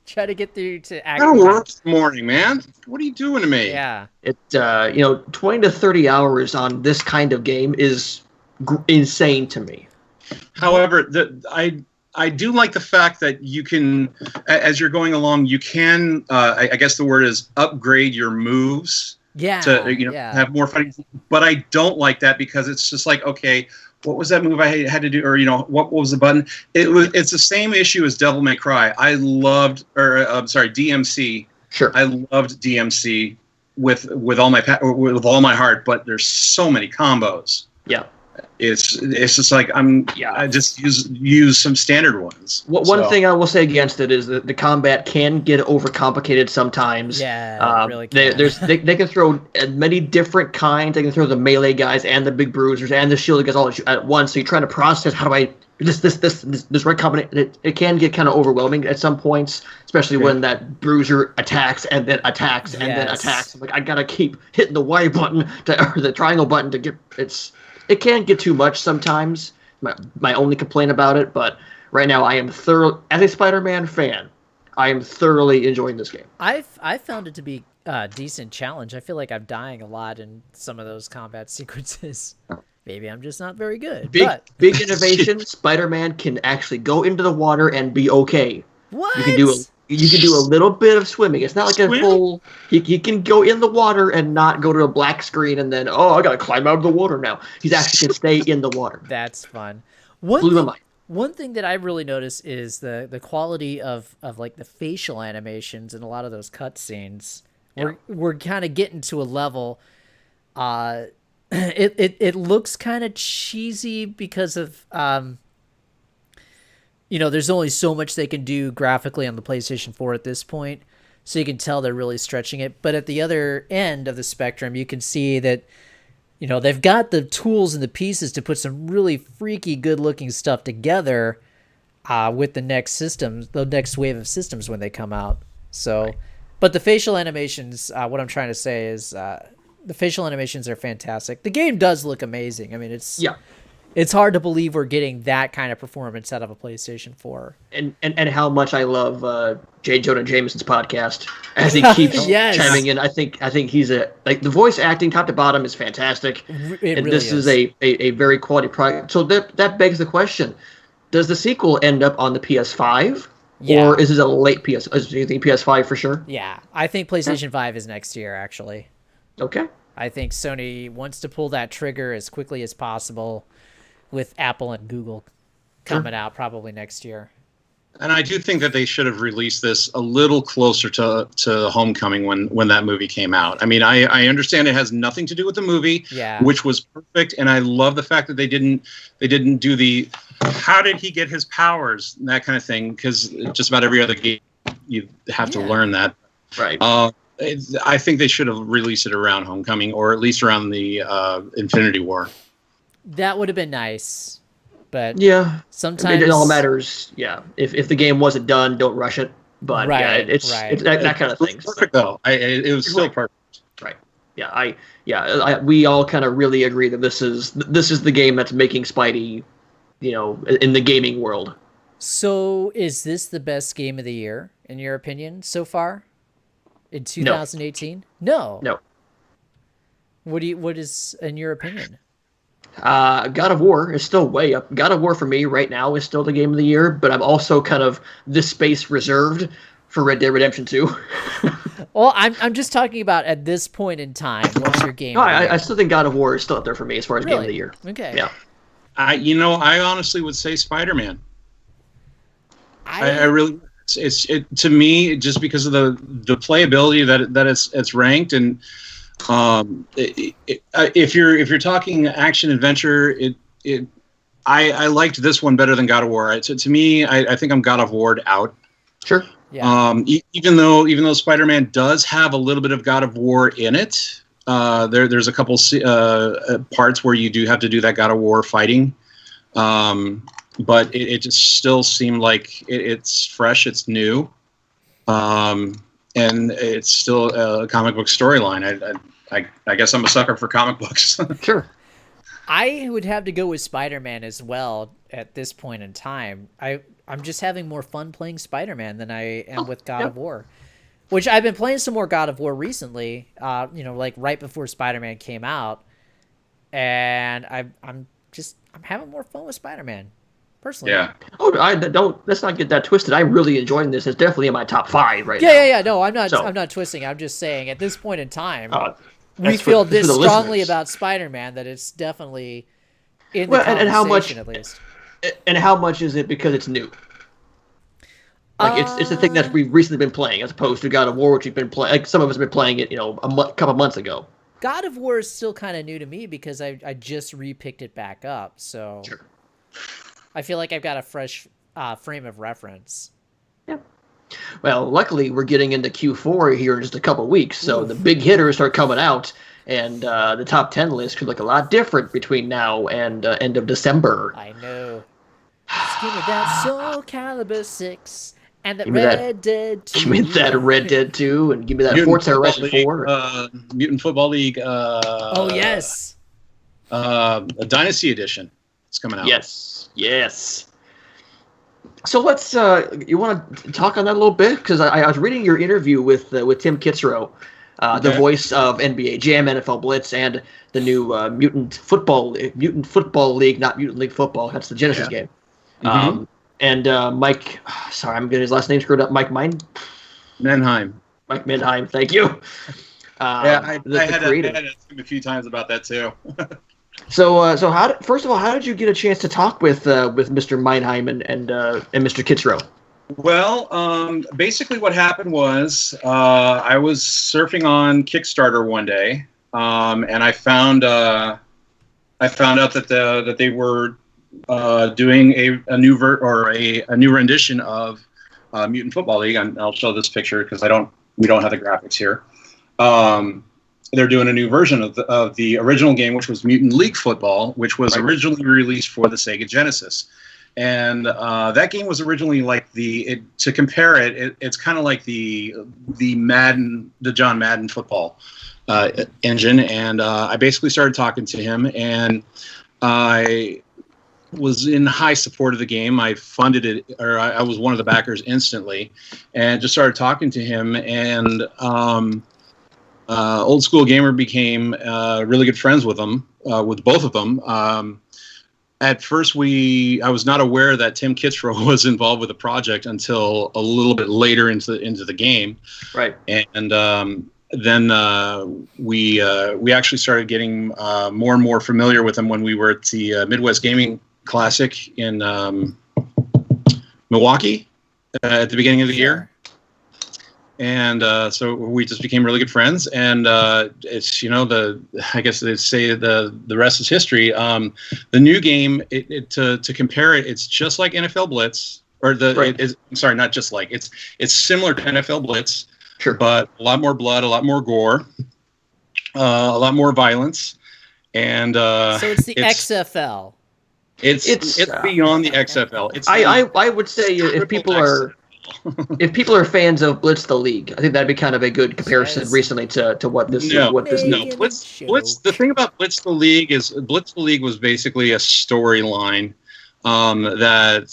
Try to get through to Act 1. I one. work this morning, man. What are you doing to me? Yeah. 20 to 30 hours on this kind of game is insane to me. However, I do like the fact that you can, as you're going along, you can, I guess the word is upgrade your moves. Yeah. To have more fighting. But I don't like that because it's just like, okay, what was that move I had to do? Or, what was the button? It's the same issue as Devil May Cry. I loved, DMC. Sure. I loved DMC with all my heart, but there's so many combos. Yeah. It's just like I just use some standard ones. One thing I will say against it is that the combat can get overcomplicated sometimes. Yeah, really can. They can throw many different kinds. They can throw the melee guys and the big bruisers and the shield guys all at once. So you're trying to process how do I this right combination. It can get kind of overwhelming at some points, especially when that bruiser attacks and then attacks and then attacks. I'm like, I gotta keep hitting the Y button or the triangle button to get It can get too much sometimes. My only complaint about it, but right now I am as a Spider-Man fan, I am thoroughly enjoying this game. I found it to be a decent challenge. I feel like I'm dying a lot in some of those combat sequences. Maybe I'm just not very good. Big innovation. Spider-Man can actually go into the water and be okay. What? You can do You can do a little bit of swimming. It's not like a full. He can go in the water and not go to a black screen and then I gotta climb out of the water now. He's actually can stay in the water. That's fun. Blew my mind. One thing that I really noticed is the quality of like the facial animations in a lot of those cutscenes. We're kind of getting to a level. It looks kind of cheesy because of there's only so much they can do graphically on the PlayStation 4 at this point, so you can tell they're really stretching it. But at the other end of the spectrum, you can see that they've got the tools and the pieces to put some really freaky, good-looking stuff together with the next systems, the next wave of systems when they come out. So, right. But the facial animations, what I'm trying to say is the facial animations are fantastic. The game does look amazing. I mean, it's hard to believe we're getting that kind of performance out of a PlayStation 4. And how much I love J. Jonah Jameson's podcast as he keeps chiming in. I think he's the voice acting top to bottom is fantastic. This is a very quality product. So that begs the question: does the sequel end up on the PS5? Yeah. Or is it a late PS? Do you think PS5 for sure? Yeah, I think PlayStation 5 is next year, actually. Okay. I think Sony wants to pull that trigger as quickly as possible, with Apple and Google coming out probably next year. And I do think that they should have released this a little closer to Homecoming when that movie came out. I mean, I understand it has nothing to do with the movie, which was perfect, and I love the fact that they didn't do the how did he get his powers and that kind of thing, because just about every other game you have to learn that. Right. I think they should have released it around Homecoming, or at least around the Infinity War. That would have been nice, but sometimes it all matters. Yeah, if the game wasn't done, don't rush it. But it's that kind of thing. Perfect though. It was still perfect. Right. Yeah. We all kind of really agree that this is the game that's making Spidey, in the gaming world. So, is this the best game of the year in your opinion so far in 2018? No. What is in your opinion? God of War is still way up. God of War for me right now is still the game of the year, but I'm also kind of this space reserved for Red Dead Redemption 2. Well, I'm just talking about at this point in time. What's your game? No, I still think God of War is still up there for me as far as game of the year. Okay. Yeah. I honestly would say Spiderman. I really it's to me just because of the playability that it's ranked, and if you're talking action adventure, I liked this one better than God of War. To me, I think I'm God of War'd out. Sure. Yeah. Even though Spider-Man does have a little bit of God of War in it, there's a couple parts where you do have to do that God of War fighting, but it just still seemed like it's fresh, it's new, and it's still a comic book storyline. I guess I'm a sucker for comic books. Sure. I would have to go with Spider-Man as well at this point in time. I'm just having more fun playing Spider-Man than I am with God of War, which I've been playing some more God of War recently, like right before Spider-Man came out, and I'm having more fun with Spider-Man, personally. Yeah. Oh, let's not get that twisted. I'm really enjoying this. It's definitely in my top 5 right now. Yeah. No, I'm not twisting. I'm just saying at this point in time, we feel this strongly about Spider-Man that it's definitely in the conversation, and how much, at least. And how much is it because it's new? Like it's the thing that we've recently been playing, as opposed to God of War, which we've been playing. Like some of us have been playing it, a couple months ago. God of War is still kind of new to me because I just repicked it back up, so sure. I feel like I've got a fresh frame of reference. Yeah. Well, luckily we're getting into Q4 here in just a couple weeks, so the big hitters start coming out. And the top 10 list could look a lot different between now and end of December. I know. Just give me that Soul Calibur 6 and that Red Dead 2. Give me that Red Dead 2 and give me that Forza Horizon 4. Mutant Football League. Yes. A Dynasty Edition. It's coming out. Yes. So let's. You want to talk on that a little bit? Because I was reading your interview with Tim Kitzrow. The voice of NBA Jam, NFL Blitz, and the new Mutant Football League, not Mutant League Football. That's the Genesis game. Mm-hmm. And Mike, sorry, I'm getting his last name screwed up. Mike Menheim. Mike Menheim, thank you. I had to ask him a few times about that too. So first of all, how did you get a chance to talk with Mr. Menheim and Mr. Kitzrow? Well, basically what happened was I was surfing on Kickstarter one day, and I found out that they were doing a new rendition of Mutant Football League. I'll show this picture because we don't have the graphics here. They're doing a new version of the original game, which was Mutant League Football, which was originally released for the Sega Genesis. And that game was originally like to compare it's kind of like the John Madden football engine. And I basically started talking to him, and I was in high support of the game. I funded it, or I was one of the backers instantly, and just started talking to him. And Old School Gamer became really good friends with them, with both of them. At first, I was not aware that Tim Kitzrow was involved with the project until a little bit later into the game. Right. And then we actually started getting more and more familiar with him when we were at the Midwest Gaming Classic in Milwaukee at the beginning of the year. And so we just became really good friends, and it's I guess they say the rest is history. The new game, to compare it, it's just like NFL Blitz, or not just like it's similar to NFL Blitz, sure, but a lot more blood, a lot more gore, a lot more violence, and so it's the XFL. It's beyond the XFL. I would say if people are fans of Blitz the League, I think that'd be kind of a good comparison recently to what this Blitz. The thing about Blitz the League is Blitz the League was basically a storyline. The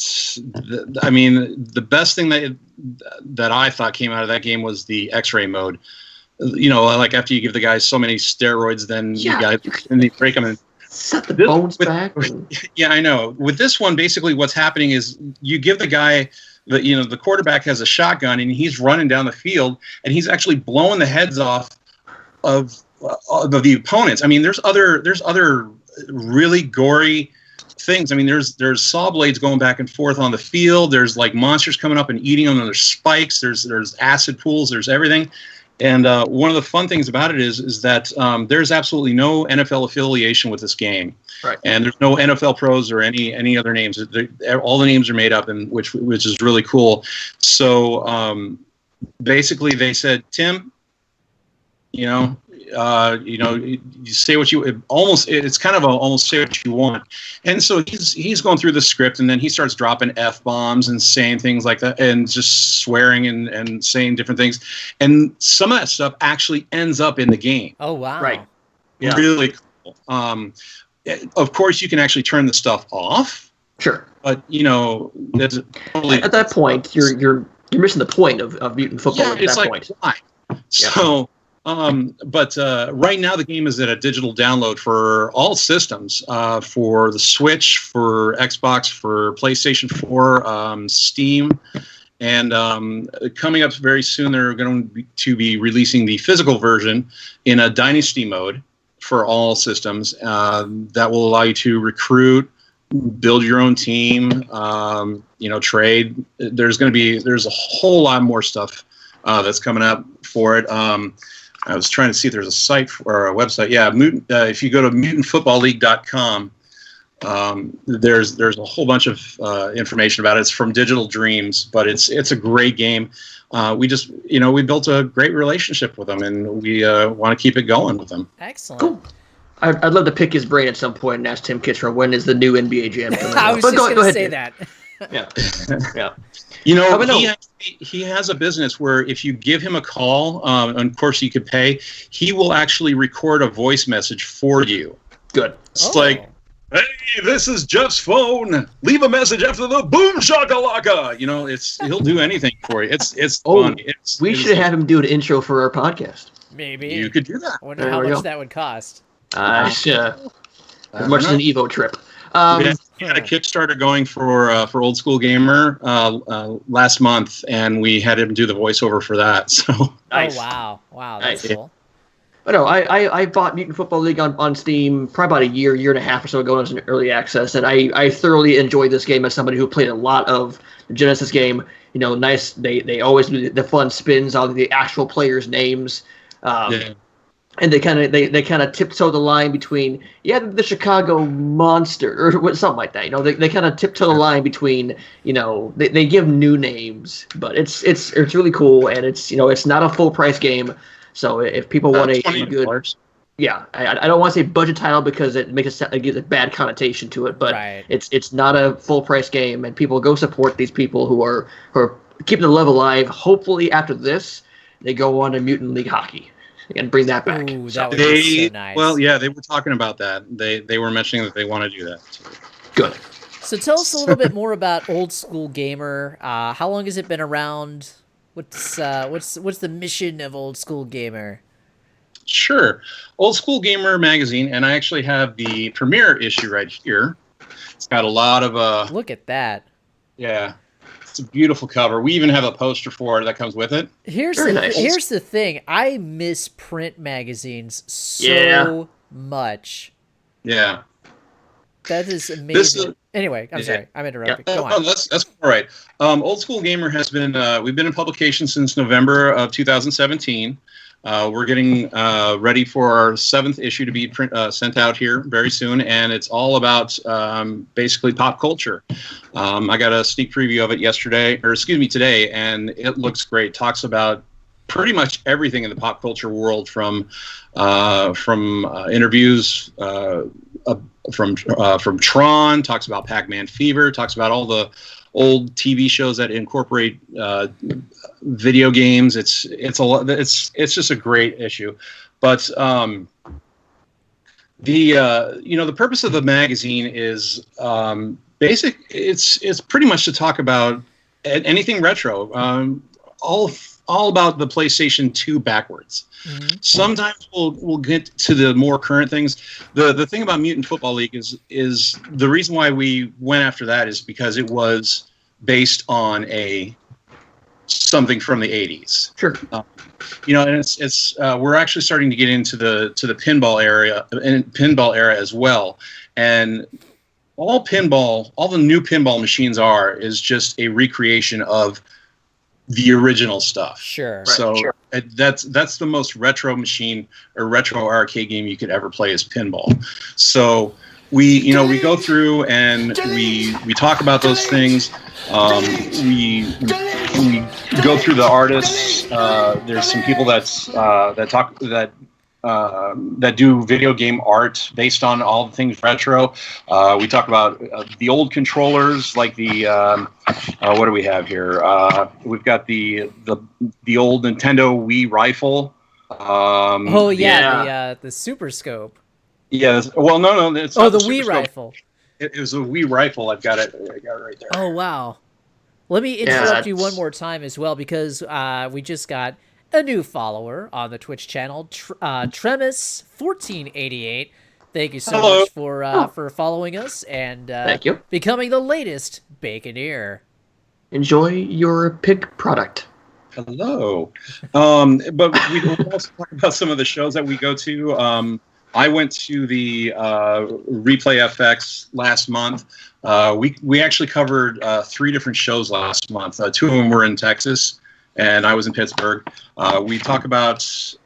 best thing that I thought came out of that game was the X-ray mode. Like after you give the guys so many steroids, then you break them and set the bones back. Yeah, I know. With this one, basically what's happening is you give the guy. The quarterback has a shotgun and he's running down the field and he's actually blowing the heads off of the opponents. I mean, there's other really gory things. I mean, there's saw blades going back and forth on the field. There's like monsters coming up and eating them. And there's spikes. There's acid pools. There's everything. And one of the fun things about it is that there's absolutely no NFL affiliation with this game. Right. And there's no NFL pros or any other names. All the names are made up, and which is really cool. So basically, they said, Tim, you say what you almost. It's kind of almost say what you want. And so he's going through the script, and then he starts dropping F-bombs and saying things like that, and just swearing and saying different things. And some of that stuff actually ends up in the game. Oh wow! Right. Yeah. Really cool. Of course, you can actually turn the stuff off. Sure. But that's totally at that point you're missing the point of Mutant Football. Yeah, it's like point. Why? Yeah. So. But right now the game is at a digital download for all systems, for the Switch, for Xbox, for PlayStation 4, Steam, and coming up very soon they're going to be releasing the physical version in a Dynasty mode for all systems that will allow you to recruit, build your own team, trade. There's a whole lot more stuff that's coming up for it. I was trying to see if there's a site or a website. Yeah, if you go to mutantfootballleague.com, there's a whole bunch of information about it. It's from Digital Dreams, but it's a great game. We just we built a great relationship with them, and we want to keep it going with them. Excellent. Cool. I'd love to pick his brain at some point and ask Tim Kitzrow when is the new NBA Jam coming out. I was just going to say that. Yeah. Yeah. He has a business where if you give him a call, and of course you could pay, he will actually record a voice message for you. Good. It's like, hey, this is Jeff's phone. Leave a message after the boom shakalaka. He'll do anything for you. It's fun. We should have him do an intro for our podcast. Maybe. You could do that. I wonder how much that would cost. As much as an Evo trip. We had a Kickstarter going for Old School Gamer last month, and we had him do the voiceover for that. So Nice. Oh wow, that's Nice. cool. But no, I bought Mutant Football League on Steam probably about a year and a half or so ago. It was in early access, and I thoroughly enjoyed this game as somebody who played a lot of the Genesis game. Nice. They always do the fun spins on the actual players' names. And they kind of tiptoe the line between the Chicago Monster or something like that. They kind of tiptoe the line between they give new names, but it's really cool, and it's not a full price game. So if people want a good, I don't want to say budget title because it gives a bad connotation to it, but Right. it's not a full price game, and people go support these people who are keeping the love alive. Hopefully after this they go on to Mutant League Hockey and bring that back. Ooh, that would be so nice. Well, yeah, they were talking about that. They were mentioning that they want to do that. Good. So tell us a little bit more about Old School Gamer. How long has it been around? What's the mission of Old School Gamer? Sure. Old School Gamer magazine, and I actually have the premiere issue right here. It's got a lot of Look at that. Yeah. It's a beautiful cover. We even have a poster for it that comes with it. Here's the thing. I miss print magazines so much. Yeah. That is amazing. Anyway, I'm sorry. I'm interrupting. Go on. That's all right. Old School Gamer has been we've been in publication since November of 2017. We're getting ready for our 7th issue to be sent out here very soon, and it's all about basically pop culture. I got a sneak preview of it today, and it looks great. Talks about pretty much everything in the pop culture world, from interviews from Tron, talks about Pac-Man Fever, talks about all the old TV shows that incorporate video games. It's just a great issue. But the purpose of the magazine is basic. It's pretty much to talk about anything retro. All about the PlayStation 2 backwards. Mm-hmm. Sometimes we'll get to the more current things. The thing about Mutant Football League is the reason why we went after that is because it was based on something from the 80s. Sure. And it's we're actually starting to get into the pinball era as well. And all the new pinball machines is just a recreation of the original stuff. Sure. So that's the most retro machine or retro arcade game you could ever play is pinball. So we go through and we talk about those things. We go through the artists. There's some people that do video game art based on all the things retro. We talk about the old controllers, like the what do we have here? We've got the old Nintendo Wii rifle. The Super Scope. Yeah. Well, no, it's not the Wii Super rifle. It was a Wii rifle. I got it right there. Oh wow! Let me interrupt you one more time as well, because we just got a new follower on the Twitch channel, Tremis1488. Thank you so much for following us and thank you. Becoming the latest Baconeer. Enjoy your pick product. Hello. But we'll also talk about some of the shows that we go to. I went to the Replay FX last month. We actually covered 3 different shows last month. 2 of them were in Texas, and I was in Pittsburgh. We talk about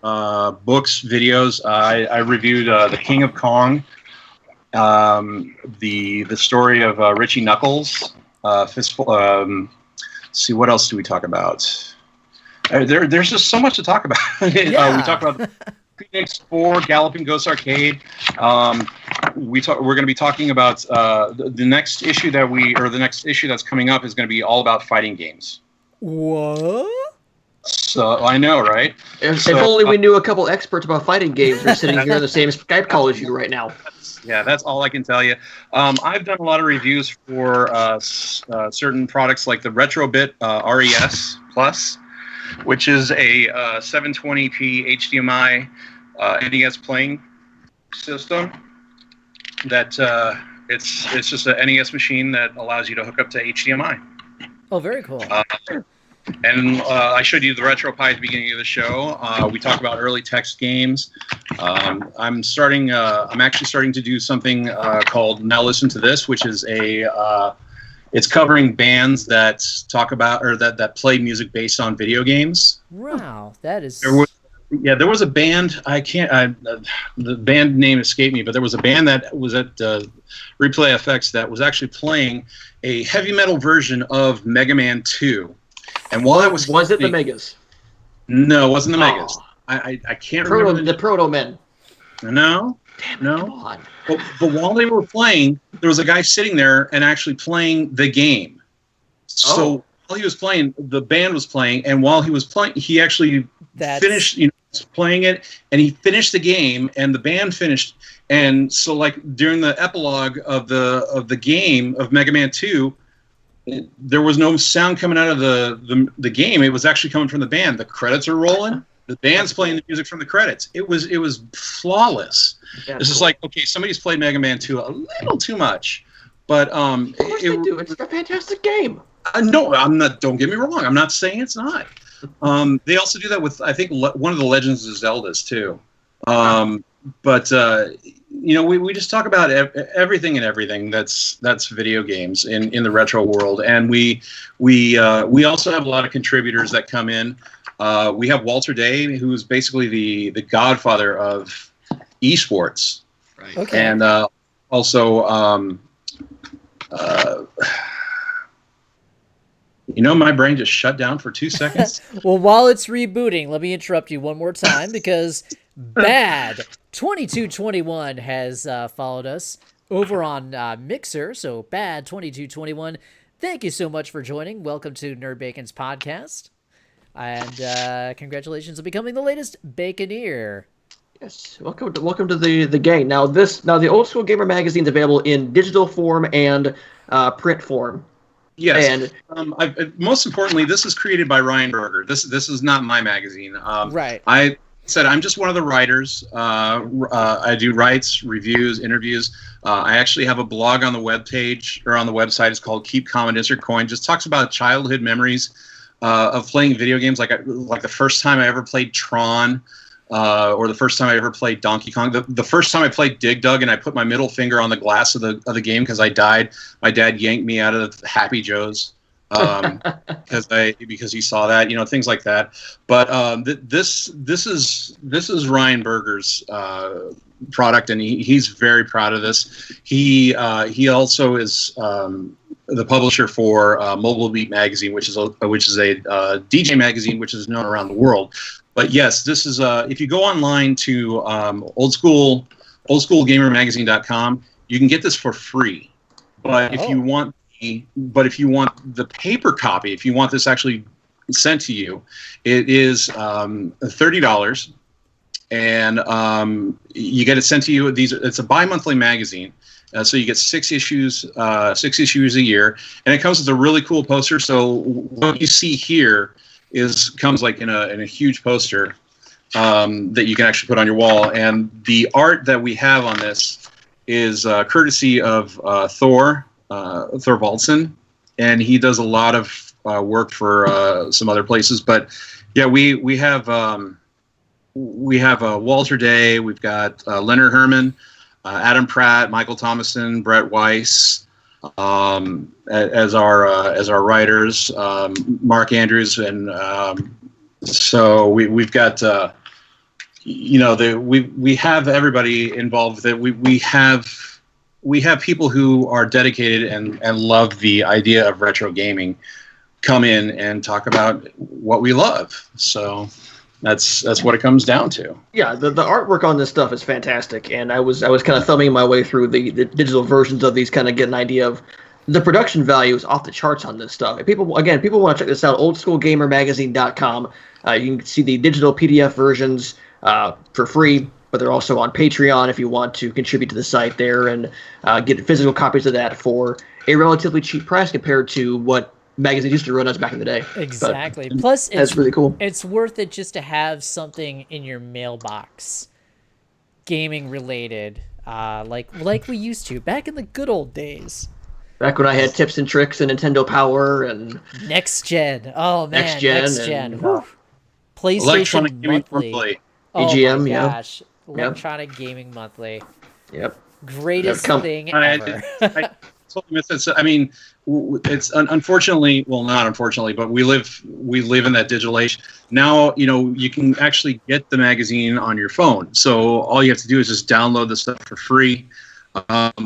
books, videos. I reviewed The King of Kong, the story of Richie Knuckles. See, what else do we talk about? There's just so much to talk about. We talk about Phoenix 4, Galloping Ghost Arcade. We're going to be talking about the next issue the next issue that's coming up is going to be all about fighting games. What? So I know, right? If only we knew a couple experts about fighting games. We're sitting here in the same Skype call as you right now. That's all I can tell you. I've done a lot of reviews for certain products like the Retrobit RES Plus, which is a 720p HDMI NES playing system that It's just an NES machine that allows you to hook up to HDMI. Oh, very cool. And I showed you the RetroPie at the beginning of the show. We talk about early text games. I'm actually starting to do something called Now Listen to This, which is it's covering bands that talk about or that play music based on video games. Wow, that is. There was a band. The band name escaped me, but there was a band that was at Replay FX that was actually playing a heavy metal version of Mega Man 2. And while it was it the Megas? No, it wasn't the Megas. I can't remember the Proto Men. No, Damn, no. Come on. But while they were playing, there was a guy sitting there and actually playing the game. So while he was playing, the band was playing, and while he was playing, he actually finished, playing it, and he finished the game, and the band finished. And so, like during the epilogue of the game of Mega Man 2, there was no sound coming out of the game. It was actually coming from the band. The credits are rolling. The band's playing the music from the credits. It was flawless. It's just like, okay, somebody's played Mega Man 2 a little too much, but of course they do. It's a fantastic game. No, I'm not. Don't get me wrong. I'm not saying it's not. They also do that with, I think, one of the Legends of Zeldas too. But we just talk about everything and everything that's video games in the retro world, and we also have a lot of contributors that come in. We have Walter Day, who's basically the godfather of esports, right? Okay. And also. My brain just shut down for 2 seconds. Well, while it's rebooting, let me interrupt you one more time because Bad 2221 has followed us over on Mixer. So Bad 2221, thank you so much for joining. Welcome to NerdBacon's podcast, and congratulations on becoming the latest Baconeer. Yes, welcome to the gang. Now the Old School Gamer magazine is available in digital form and print form. Yes, and most importantly, this is created by Ryan Berger. This is not my magazine. Right. I said I'm just one of the writers. I do writes, reviews, interviews. I actually have a blog on the webpage or on the website. It's called Keep Calm and Insert Coin. Just talks about childhood memories of playing video games, like the first time I ever played Tron. Or the first time I ever played Donkey Kong. The first time I played Dig Dug and I put my middle finger on the glass of the game because I died. My dad yanked me out of Happy Joe's because he saw that, things like that. But this is Ryan Berger's product, and he's very proud of this. He also is the publisher for Mobile Beat magazine, which is a DJ magazine, which is known around the world. But yes, this is if you go online to oldschoolgamermagazine.com, you can get this for free. But if you want the paper copy, if you want this actually sent to you, it is $30, and you get it sent to you. It's a bi-monthly magazine. So you get 6 issues a year, and it comes with a really cool poster. So what you see here comes like in a huge poster that you can actually put on your wall. And the art that we have on this is courtesy of Thor Valdson, and he does a lot of work for some other places. But yeah, we have Walter Day, we've got Leonard Herman, Adam Pratt, Michael Thomason, Brett Weiss, as our writers, Mark Andrews, and so we've got we have everybody involved with it. We have people who are dedicated and love the idea of retro gaming come in and talk about what we love. So that's what it comes down to. Yeah, the artwork on this stuff is fantastic, and I was kind of thumbing my way through the digital versions of these, kind of get an idea of the production value is off the charts on this stuff. If people want to check this out, oldschoolgamermagazine.com. You can see the digital PDF versions for free, but they're also on Patreon if you want to contribute to the site there and get physical copies of that for a relatively cheap price compared to what magazines used to run us back in the day. Exactly. But Plus, that's really cool. It's worth it just to have something in your mailbox, gaming related. like we used to back in the good old days. Back when I had tips and tricks and Nintendo Power and Next gen. Oh man, next gen. and PlayStation Electronic Gaming Monthly. Oh EGM, my yeah. gosh. Electronic Gaming Monthly. Yep. Greatest thing I ever. totally miss it. So, I mean, it's unfortunately, well, not unfortunately, but we live in that digital age now. You can actually get the magazine on your phone. So all you have to do is just download the stuff for free.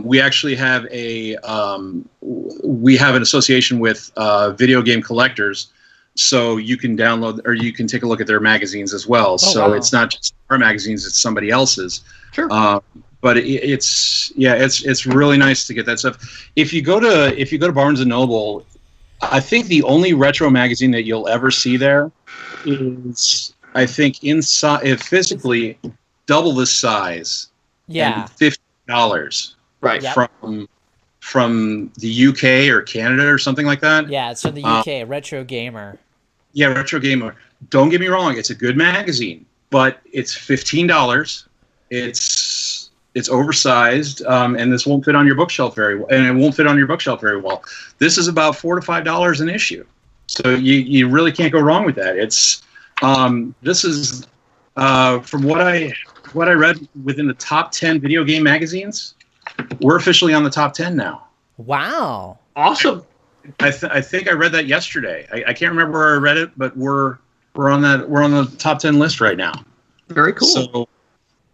We actually have an association with video game collectors, so you can download or you can take a look at their magazines as well. Wow. It's not just our magazines; it's somebody else's. Sure. But it's really nice to get that stuff. If you go to Barnes and Noble, I think the only retro magazine that you'll ever see there is, I think, inside physically double the size. Yeah. And $50. Right. Yep. From the UK or Canada or something like that. Yeah, it's from the UK, Retro Gamer. Yeah, Retro Gamer. Don't get me wrong; it's a good magazine, but it's $15. It's oversized, and this won't fit on your bookshelf very well. And it won't fit on your bookshelf very well. This is about $4 to $5 an issue, so you really can't go wrong with that. This is from what I read within the top 10 video game magazines. We're officially on the top 10 now. Wow! Awesome. I think I read that yesterday. I can't remember where I read it, but we're on the top 10 list right now. Very cool. So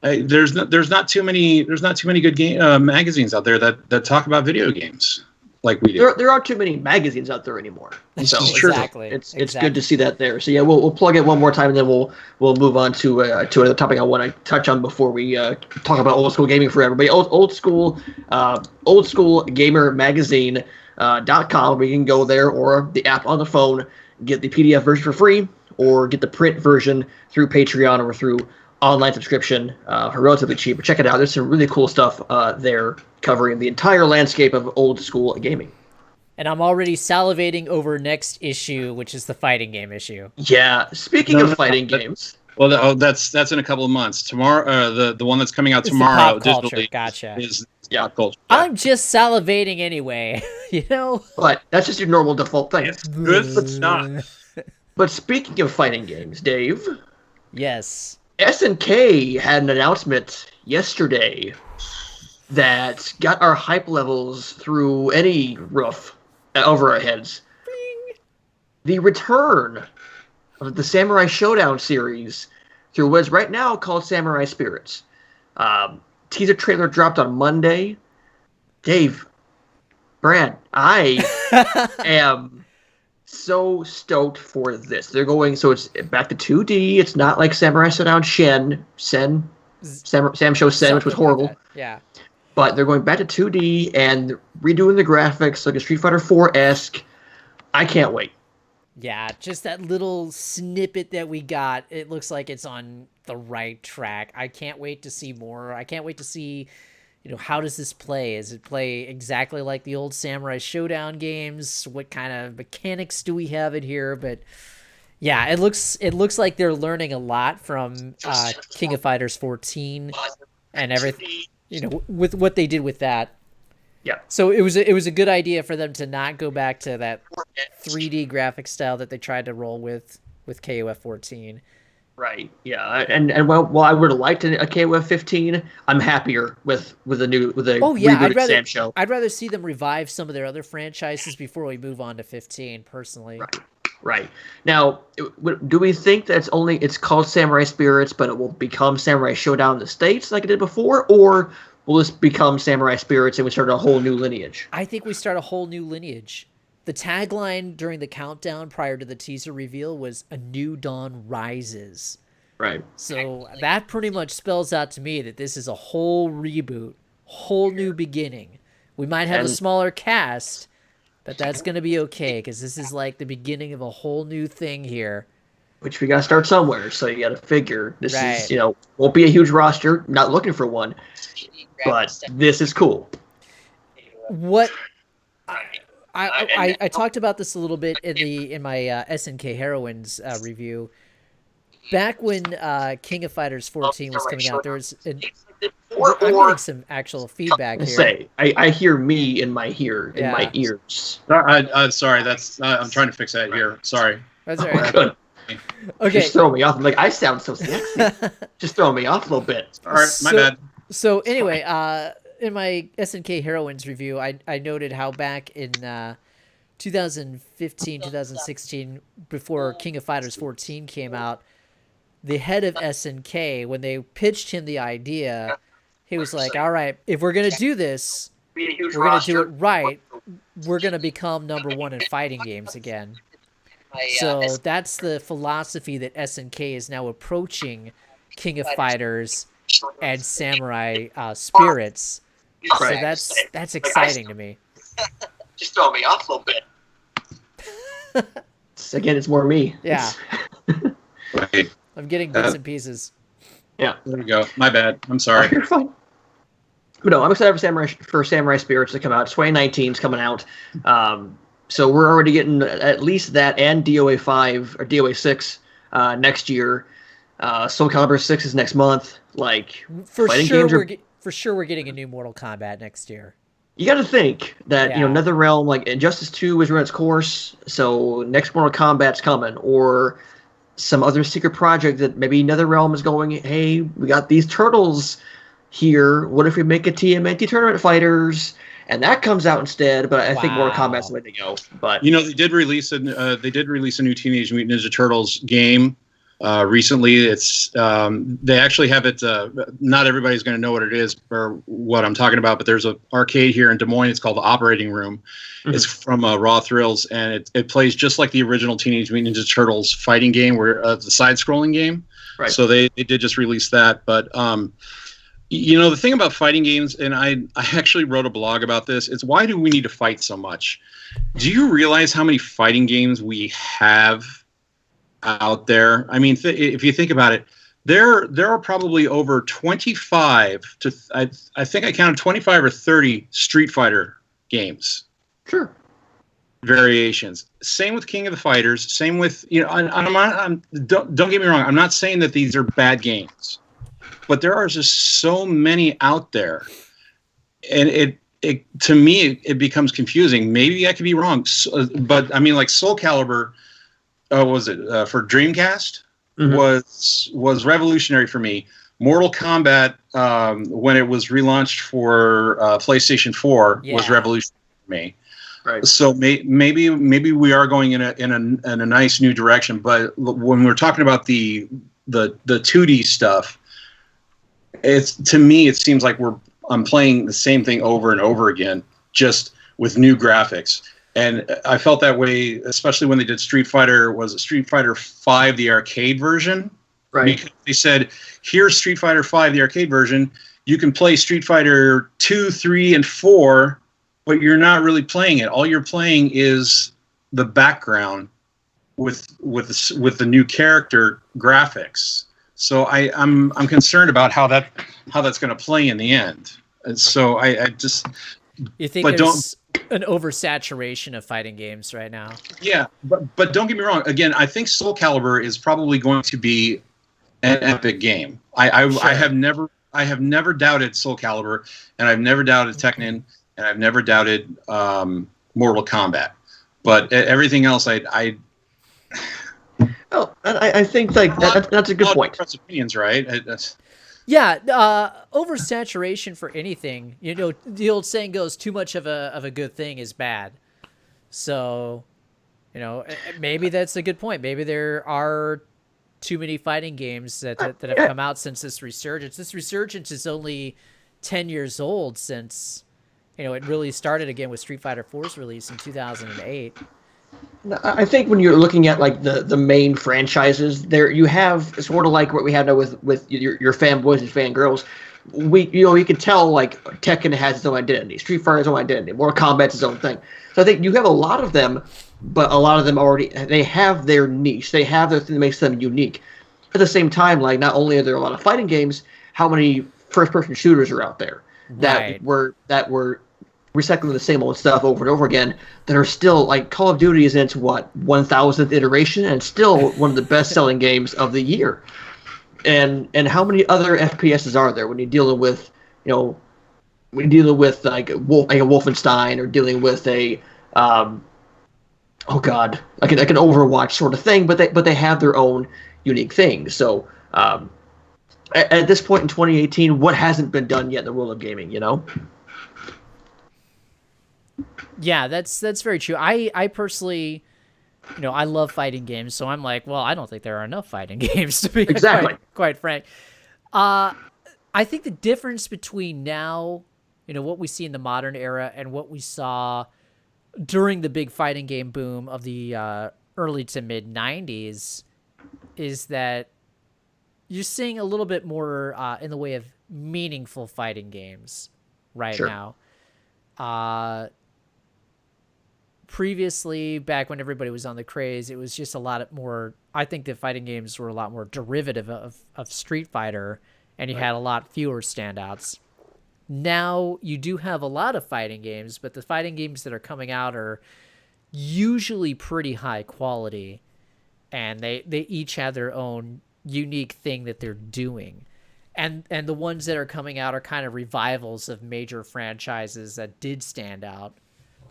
there's not too many good game magazines out there that talk about video games like we do. There aren't too many magazines out there anymore. So Exactly. It's good to see that there. So yeah, we'll plug it one more time, and then we'll move on to another topic I want to touch on before we talk about old school gaming for everybody. Old school gamer magazine. .com, where you can go there, or the app on the phone, get the PDF version for free, or get the print version through Patreon or through online subscription for relatively cheap. But check it out. There's some really cool stuff there covering the entire landscape of old school gaming. And I'm already salivating over next issue, which is the fighting game issue. Yeah. Speaking of fighting games. Well, that's in a couple of months. Tomorrow, the one that's coming out It's tomorrow the pop culture. digitally Gotcha. is pop culture. I'm just salivating anyway, But that's just your normal default thing. It's good, but it's not. But speaking of fighting games, Dave. Yes. SNK had an announcement yesterday that got our hype levels through any roof over our heads. Bing. The return of the Samurai Showdown series through what is right now called Samurai Spirits. Teaser trailer dropped on Monday. Dave, Brad, I am so stoked for this. They're going, so it's back to 2D. It's not like Samurai Showdown Sam Show Sen, which was horrible. Like yeah. But they're going back to 2D and redoing the graphics like a Street Fighter 4-esque. I can't wait. Yeah, just that little snippet that we got, it looks like it's on the right track. I can't wait to see more. I can't wait to see, how does this play? Does it play exactly like the old Samurai Showdown games? What kind of mechanics do we have in here? But yeah, it looks like they're learning a lot from King of Fighters 14 and everything, with what they did with that. Yeah. So it was a good idea for them to not go back to that 3D graphic style that they tried to roll with KOF 14. Right. Yeah. And while I would have liked a KOF 15, I'm happier with the rebooted Sam Show. I'd rather see them revive some of their other franchises before we move on to 15. Personally. Right. Now, do we think that it's called Samurai Spirits, but it will become Samurai Showdown in the States like it did before, or will this become Samurai Spirits and we start a whole new lineage? I think we start a whole new lineage. The tagline during the countdown prior to the teaser reveal was "A New Dawn Rises." Right. So that pretty much spells out to me that this is a whole reboot, whole new beginning. We might have a smaller cast, but that's going to be okay because this is like the beginning of a whole new thing here. Which we got to start somewhere, so you got to figure this is, won't be a huge roster. Not looking for one, but this is cool. What I talked about this a little bit in my SNK Heroines review. back when King of Fighters 14 was coming out, there was I'm getting some actual feedback here. I hear me in my ears. Sorry, that's I'm trying to fix that here. Sorry. That's all right. Good. Okay. Just throw me off. I'm like, I sound so sexy. Just throw me off a little bit. All right, my bad. So anyway, in my SNK Heroines review, I noted how back in 2015, 2016, before King of Fighters 14 came out, the head of SNK, when they pitched him the idea, he was like, all right, if we're going to do this, we're going to do it right. We're going to become #1 in fighting games again. So that's the philosophy that SNK is now approaching King of Fighters and Samurai Spirits. So that's exciting to me. Just throw me off a little bit. Again, it's more me. Yeah. Right. I'm getting bits and pieces. Yeah. There we go. My bad. I'm sorry. You're fine. But no, I'm excited for Samurai Spirits to come out. 2019 is coming out. So we're already getting at least that and DOA 5 or DOA 6 next year. Soul Calibur 6 is next month. Like, for sure we're getting a new Mortal Kombat next year. You got to think that NetherRealm, like Injustice 2 is running its course, so next Mortal Kombat's coming, or some other secret project that maybe NetherRealm is going, hey, we got these turtles here. What if we make a TMNT Tournament Fighters? And that comes out instead, but I think Mortal Kombat's the way to go. But they did release a new Teenage Mutant Ninja Turtles game recently. It's they actually have it. Not everybody's going to know what it is or what I'm talking about, but there's an arcade here in Des Moines. It's called the Operating Room. Mm-hmm. It's from Raw Thrills, and it plays just like the original Teenage Mutant Ninja Turtles fighting game, where the side-scrolling game. Right. So they did just release that, but. The thing about fighting games, and I actually wrote a blog about this, is why do we need to fight so much? Do you realize how many fighting games we have out there? I mean, if you think about it, there are probably over 25 to I think I counted 25 or 30 Street Fighter games. Sure. Variations. Same with King of the Fighters. Same with don't get me wrong. I'm not saying that these are bad games. But there are just so many out there, and it to me it becomes confusing. Maybe I could be wrong, but I mean, like Soul Calibur, was it for Dreamcast? Mm-hmm. was revolutionary for me. Mortal Kombat, when it was relaunched for PlayStation 4, was revolutionary for me. Right. So maybe we are going in a nice new direction. But when we're talking about the 2D stuff. To me, it seems like I'm playing the same thing over and over again, just with new graphics. And I felt that way, especially when they did Street Fighter. Was it Street Fighter 5, the arcade version? Right. Because they said, here's Street Fighter 5, the arcade version. You can play Street Fighter 2, 3, and 4, but you're not really playing it. All you're playing is the background with the new character graphics. So I'm concerned about how that's going to play in the end. And so I just you think there's an oversaturation of fighting games right now? Yeah, but don't get me wrong. Again, I think Soul Calibur is probably going to be an epic game. I have never doubted Soul Calibur, and I've never doubted Tekken, and I've never doubted Mortal Kombat. But everything else, Oh, I think that's a good point. Opinions, right? Yeah, oversaturation for anything. The old saying goes, "Too much of a good thing is bad." So, maybe that's a good point. Maybe there are too many fighting games that have come out since this resurgence. This resurgence is only 10 years old since it really started again with Street Fighter 4's release in 2008. I think when you're looking at like the main franchises, there you have sort of like what we have now with your fanboys and fangirls. You can tell like Tekken has its own identity, Street Fighter has its own identity, Mortal Kombat's its own thing. So I think you have a lot of them, but a lot of them they have their niche, they have their thing that makes them unique. At the same time, like not only are there a lot of fighting games, how many first-person shooters are out there that were recycling the same old stuff over and over again that are still like Call of Duty is in its 1000th iteration and still one of the best selling games of the year. And how many other FPSs are there when you're dealing with, when you're dealing with like a Wolfenstein or dealing with a like an Overwatch sort of thing, but they have their own unique things. So at this point in 2018, what hasn't been done yet in the world of gaming, Yeah, that's very true. I personally, I love fighting games, so I'm like, well, I don't think there are enough fighting games, to be quite frank. I think the difference between now, what we see in the modern era and what we saw during the big fighting game boom of the early to mid 90s is that you're seeing a little bit more in the way of meaningful fighting games now. Previously, back when everybody was on the craze, it was just a lot more. I think the fighting games were a lot more derivative of Street Fighter, and you had a lot fewer standouts. Now you do have a lot of fighting games, but the fighting games that are coming out are usually pretty high quality, and they each have their own unique thing that they're doing. And the ones that are coming out are kind of revivals of major franchises that did stand out.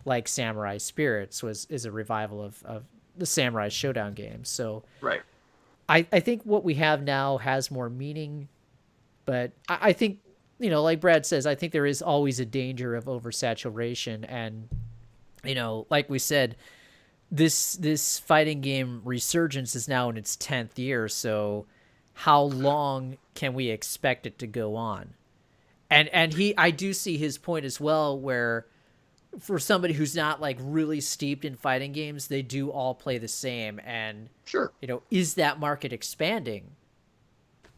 Like Samurai Spirits is a revival of the Samurai Showdown games. So I think what we have now has more meaning, but I think, like Brad says, I think there is always a danger of oversaturation. And, like we said, this fighting game resurgence is now in its 10th year. So how long can we expect it to go on? And I do see his point as well, where for somebody who's not like really steeped in fighting games, they do all play the same. And is that market expanding?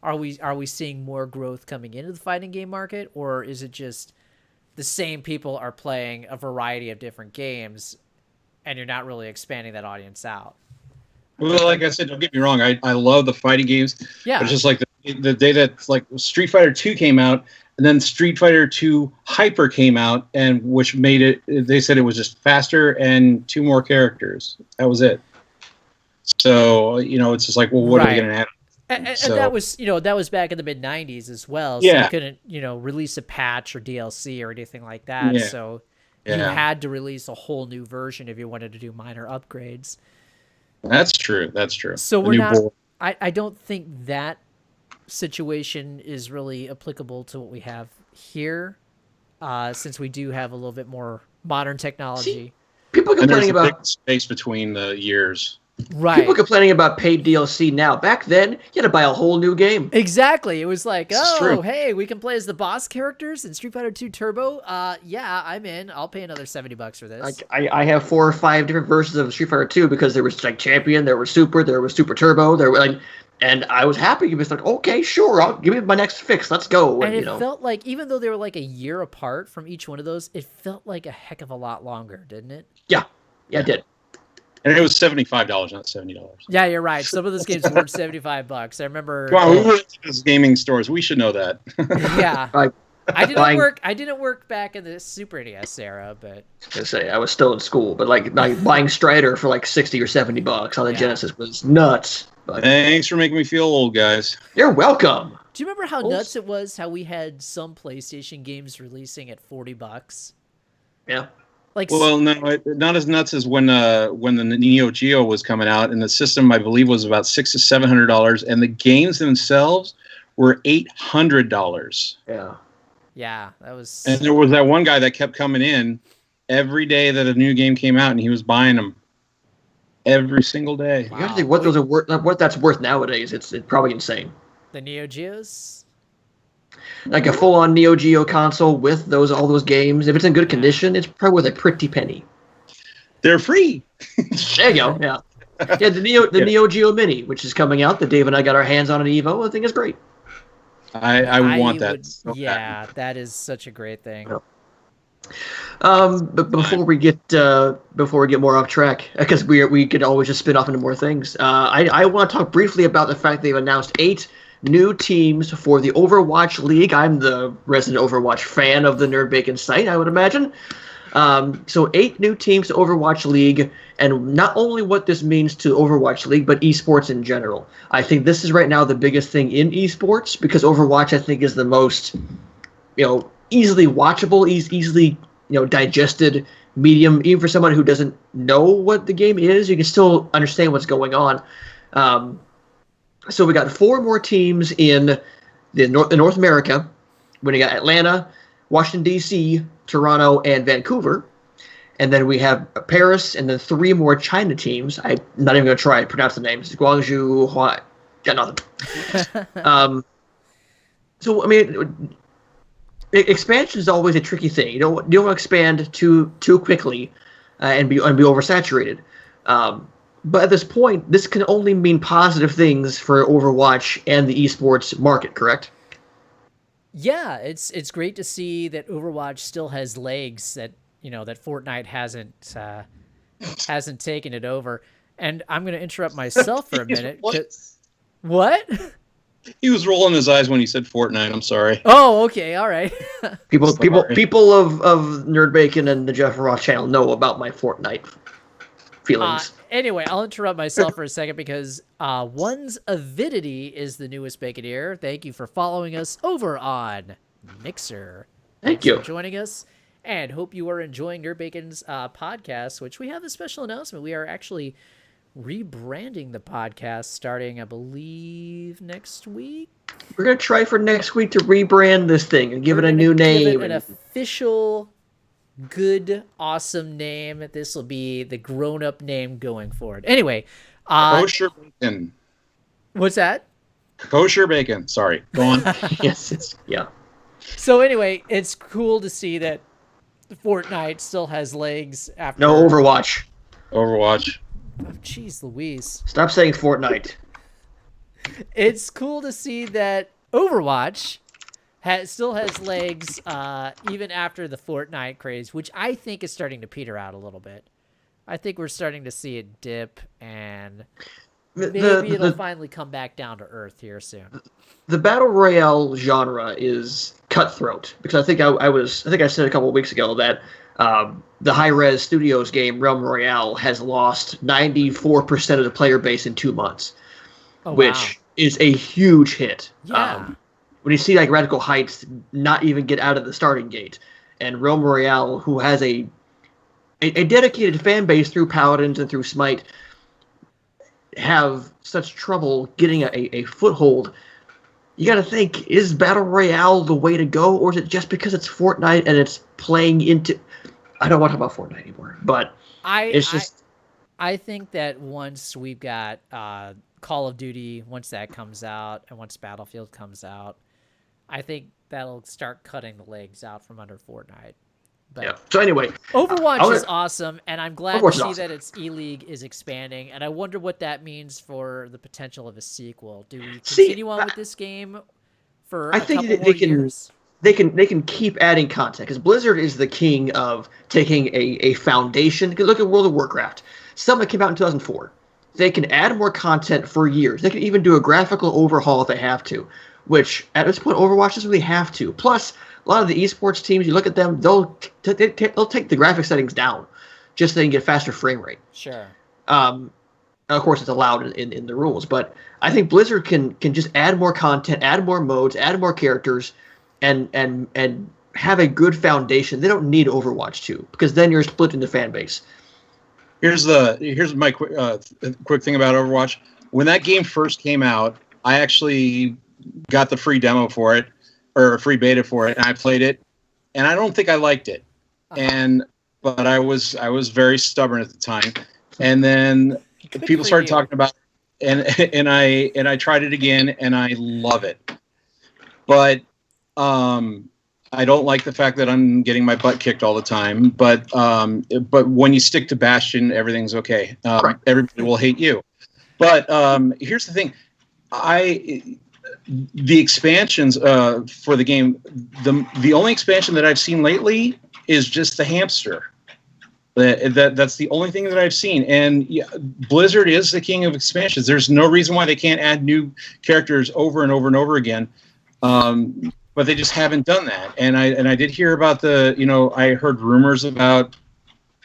Are we seeing more growth coming into the fighting game market, or is it just the same people are playing a variety of different games and you're not really expanding that audience out? Well, like I said, don't get me wrong. I love the fighting games. Yeah. But it's just like the day that like Street Fighter 2 came out, and then Street Fighter 2 Hyper came out, and which made it. They said it was just faster and 2 more characters. That was it. So it's just like, well, what are we going to add? And that was back in the mid '90s as well. So you couldn't release a patch or DLC or anything like that. Yeah. So you had to release a whole new version if you wanted to do minor upgrades. That's true. So we're not. I don't think that situation is really applicable to what we have here, since we do have a little bit more modern technology. People complaining about big space between the years. Right. People complaining about paid DLC now. Back then, you had to buy a whole new game. Exactly. It was like, hey, we can play as the boss characters in Street Fighter 2 Turbo. Yeah, I'm in. I'll pay another $70 for this. I have 4 or 5 different versions of Street Fighter 2 because there was like Champion, there was Super Turbo, there were like. And I was happy. He was like, okay, sure, I'll give me my next fix. Let's go. And it felt like, even though they were like a year apart from each one of those, it felt like a heck of a lot longer, didn't it? Yeah, it did. And it was $75, not $70. Yeah, you're right. Some of those games were $75. I remember. Come on, we were at those gaming stores. We should know that. Yeah. I didn't work back in the Super NES era, but I was still in school. But like buying Strider for like $60 or $70 on the Genesis was nuts. But thanks for making me feel old, guys. You're welcome. Do you remember how nuts it was? How we had some PlayStation games releasing at $40? Yeah. Well, no, not as nuts as when the Neo Geo was coming out, and the system I believe was about $600 to $700, and the games themselves were $800. Yeah. Yeah, that was. And there was that one guy that kept coming in every day that a new game came out, and he was buying them every single day. Wow. You gotta think what those are worth. What that's worth nowadays. It's probably insane. The Neo Geos. Like a full-on Neo Geo console with all those games. If it's in good condition, it's probably worth a pretty penny. They're free. There you go. Yeah. Yeah. The Neo Geo Mini, which is coming out, that Dave and I got our hands on at Evo. I think is great. I want that. That is such a great thing. Yeah. But before we get more off track, because we could always just spin off into more things. I want to talk briefly about the fact they've announced 8 new teams for the Overwatch League. I'm the resident Overwatch fan of the NerdBacon site, I would imagine. So 8 new teams to Overwatch League, and not only what this means to Overwatch League, but esports in general. I think this is right now the biggest thing in esports, because Overwatch, I think, is the most, easily watchable, easily, digested medium. Even for someone who doesn't know what the game is, you can still understand what's going on. So we got 4 more teams in North America. We got Atlanta, Washington, D.C., Toronto, and Vancouver. And then we have Paris, and then 3 more China teams. I'm not even going to try to pronounce the names. Guangzhou, Huai. Got nothing. So, I mean, expansion is always a tricky thing. You don't want to expand too quickly and be oversaturated. But at this point, this can only mean positive things for Overwatch and the esports market, correct? Yeah, it's great to see that Overwatch still has legs, that that Fortnite hasn't taken it over. And I'm going to interrupt myself for a minute. What? He was rolling his eyes when he said Fortnite. I'm sorry. Oh, okay, all right. People of NerdBacon and the Jeff Ross channel know about my Fortnite feelings. Anyway, I'll interrupt myself for a second because One's Avidity is the newest Baconeer. Thank you for following us over on Mixer. Thank you for joining us, and hope you are enjoying NerdBacon's podcast, which we have a special announcement. We are actually rebranding the podcast starting, I believe, next week. We're going to try for next week to rebrand this thing and give it a new name. Give it an official, good, awesome name. This will be the grown-up name going forward. Anyway. Kosher Bacon. What's that? Kosher Bacon. Sorry. Go on. Yes. Yeah. So anyway, it's cool to see that Fortnite still has legs after... No, Overwatch. Overwatch. Oh, jeez Louise. Stop saying Fortnite. It's cool to see that Overwatch still has legs even after the Fortnite craze, which I think is starting to peter out a little bit. I think we're starting to see it dip, and maybe it'll finally come back down to earth here soon. The Battle Royale genre is cutthroat, because I think I said a couple of weeks ago that the Hi-Rez Studios game Realm Royale has lost 94% of the player base in 2 months, which is a huge hit. Yeah. When you see like Radical Heights not even get out of the starting gate, and Realm Royale, who has a dedicated fan base through Paladins and through Smite, have such trouble getting a foothold, you got to think, is Battle Royale the way to go, or is it just because it's Fortnite and it's playing into... I don't want to talk about Fortnite anymore, but I think that once we've got Call of Duty, once that comes out, and once Battlefield comes out, I think that'll start cutting the legs out from under Fortnite. But yeah. So anyway, Overwatch is awesome, and I'm glad to see that its E-League is expanding, and I wonder what that means for the potential of a sequel. Do we continue on with this game for a couple more years? They can keep adding content, because Blizzard is the king of taking a foundation. Look at World of Warcraft. Something that came out in 2004. They can add more content for years. They can even do a graphical overhaul if they have to, which at this point Overwatch doesn't really have to. Plus, a lot of the esports teams, you look at them, they'll take the graphic settings down just so they can get faster frame rate. Sure. And of course, it's allowed in the rules. But I think Blizzard can just add more content, add more modes, add more characters, and have a good foundation. They don't need Overwatch 2, because then you're splitting the fan base. Here's my quick thing about Overwatch. When that game first came out, I actually got the free demo for it, or a free beta for it, and I played it, and I don't think I liked it. But I was very stubborn at the time, and then people started talking about it, and I tried it again, and I love it. But I don't like the fact that I'm getting my butt kicked all the time. But when you stick to Bastion, everything's okay. Everybody will hate you. But here's the thing, the expansions for the game, the only expansion that I've seen lately is just the hamster. That's the only thing that I've seen. And yeah, Blizzard is the king of expansions. There's no reason why they can't add new characters over and over and over again. But they just haven't done that. And I did hear about I heard rumors about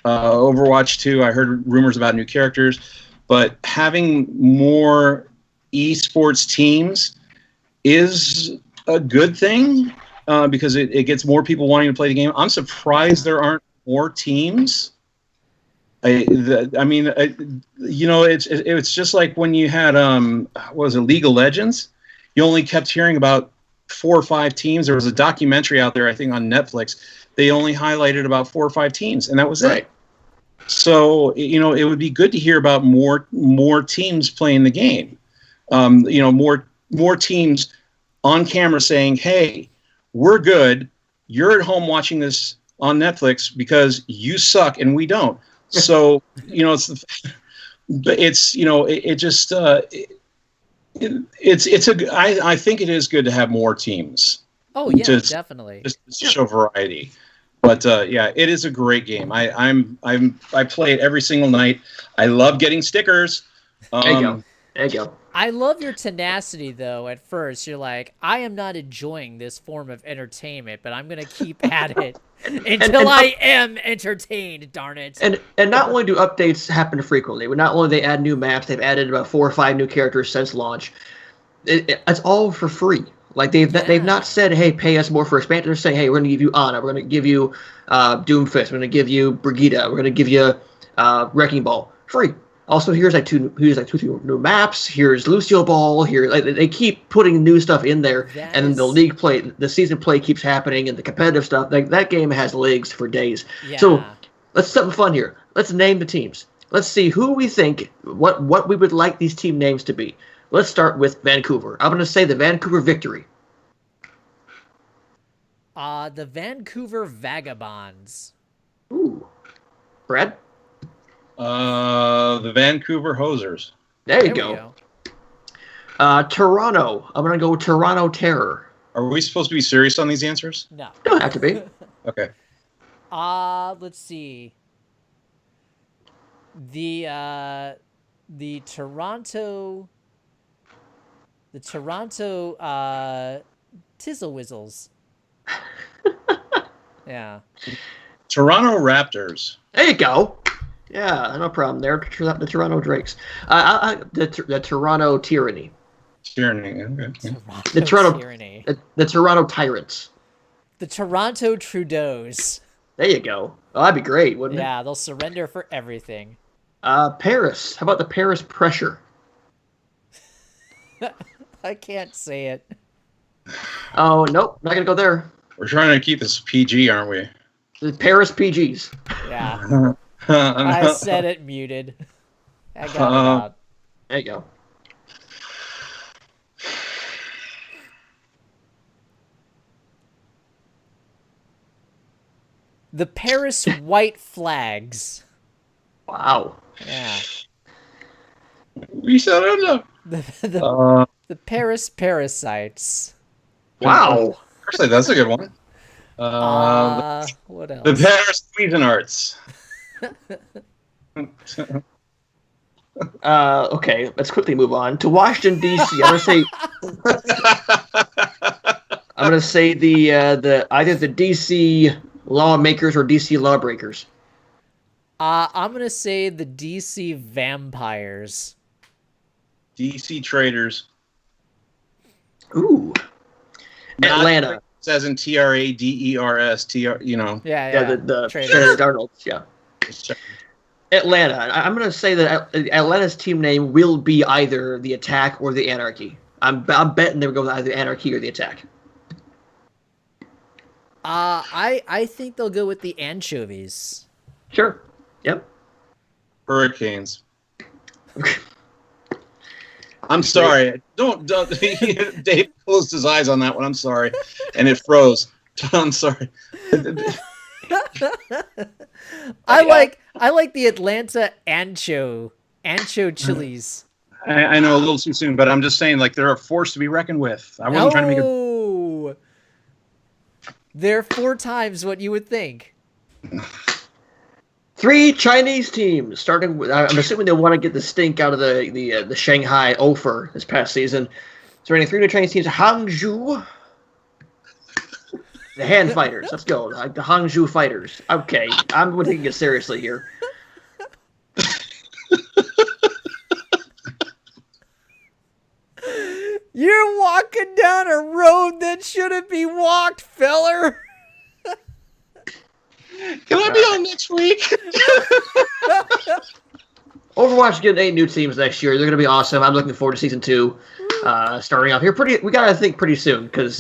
Overwatch 2. I heard rumors about new characters. But having more esports teams is a good thing because it gets more people wanting to play the game. I'm surprised there aren't more teams. It's just like when you had League of Legends. You only kept hearing about 4 or 5 teams. There was a documentary out there, I think, on Netflix. They only highlighted about 4 or 5 teams, and that was it. So it would be good to hear about more teams playing the game. More teams on camera saying, "Hey, we're good. You're at home watching this on Netflix because you suck and we don't." So I think it is good to have more teams. Oh yeah, definitely. Just to show variety. But it is a great game. I play it every single night. I love getting stickers. There you go. I love your tenacity, though. At first, you're like, I am not enjoying this form of entertainment, but I'm going to keep at it until I am entertained, darn it. And not only do updates happen frequently, but not only they add new maps, they've added about 4 or 5 new characters since launch. It's all for free. Like, they've not said, hey, pay us more for expansion. They're saying, hey, we're going to give you Ana, we're going to give you Doomfist, we're going to give you Brigitte, we're going to give you Wrecking Ball. Free. Also, here's two new maps. Here's Lucio Ball. Here, they keep putting new stuff in there, and then the league play, the season play keeps happening, and the competitive stuff. That game has legs for days. Yeah. So let's do something fun here. Let's name the teams. Let's see who we think what we would like these team names to be. Let's start with Vancouver. I'm going to say the Vancouver Victory. The Vancouver Vagabonds. Ooh, Brad. The Vancouver Hosers. There you go. Toronto. I'm going to go Toronto Terror. Are we supposed to be serious on these answers? No. Don't have to be. Okay. Let's see. The Toronto Tizzle Whizzles. Yeah. Toronto Raptors. There you go. Yeah, no problem there. The Toronto Drakes. The Toronto Tyranny. Tyranny. Okay. The Toronto Tyranny. The Toronto Tyrants. The Toronto Trudeaus. There you go. Oh, that'd be great, wouldn't it? Yeah, they'll surrender for everything. Paris. How about the Paris Pressure? I can't say it. Oh, nope. Not going to go there. We're trying to keep this PG, aren't we? The Paris PGs. Yeah. I said it muted. I got it out. There you go. The Paris White Flags. Wow. Yeah. We said it. The Paris Parasites. Wow. Actually, that's a good one. What else? The Paris Cuisinarts. Okay, let's quickly move on to Washington D.C. I'm gonna say the either the D.C. lawmakers or D.C. lawbreakers. I'm gonna say the D.C. vampires. DC traders. Ooh. Atlanta. It says in TRADERS. Yeah. The Senator Darnold's. Yeah. Atlanta. I'm going to say that Atlanta's team name will be either the Attack or the Anarchy. I'm betting they would go with either the Anarchy or the Attack. I think they'll go with the Anchovies. Sure. Yep. Hurricanes. I'm sorry. Don't Dave closed his eyes on that one. I'm sorry. And it froze. I'm sorry. I like the Atlanta ancho chilies. I know a little too soon, but I'm just saying, like, they're a force to be reckoned with. I wasn't trying to make it. They're 4 times what you would think. 3 Chinese teams, starting with, I'm assuming they want to get the stink out of the Shanghai Ofer this past season. Starting 3 new Chinese teams, Hangzhou, the hand fighters. Let's go. The Hangzhou fighters. Okay, I'm taking it seriously here. You're walking down a road that shouldn't be walked, feller. Can I be on next week? Overwatch getting 8 new teams next year. They're going to be awesome. I'm looking forward to season 2 starting off here. We got to think pretty soon because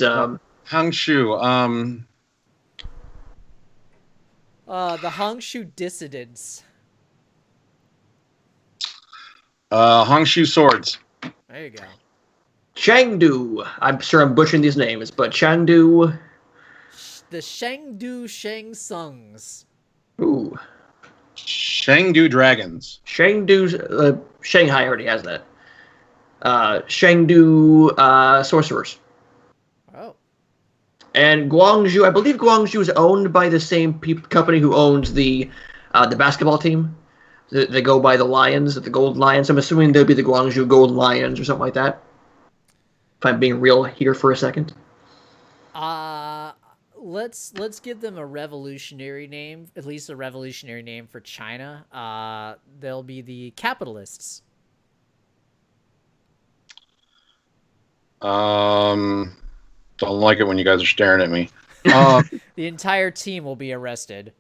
Hangzhou. The Hangzhou Dissidents. Hangzhou Swords. There you go. Chengdu. I'm sure I'm butchering these names, but Chengdu. The Chengdu Shangsungs. Ooh. Chengdu Dragons. Chengdu. Shanghai already has that. Chengdu Sorcerers. Oh. And Guangzhou. I believe Guangzhou is owned by the same company who owns the basketball team. They go by the Lions, the Gold Lions. I'm assuming they'll be the Guangzhou Gold Lions or something like that. If I'm being real here for a second. Let's give them a revolutionary name, at least a revolutionary name for China. They'll be the Capitalists. Don't like it when you guys are staring at me. The entire team will be arrested.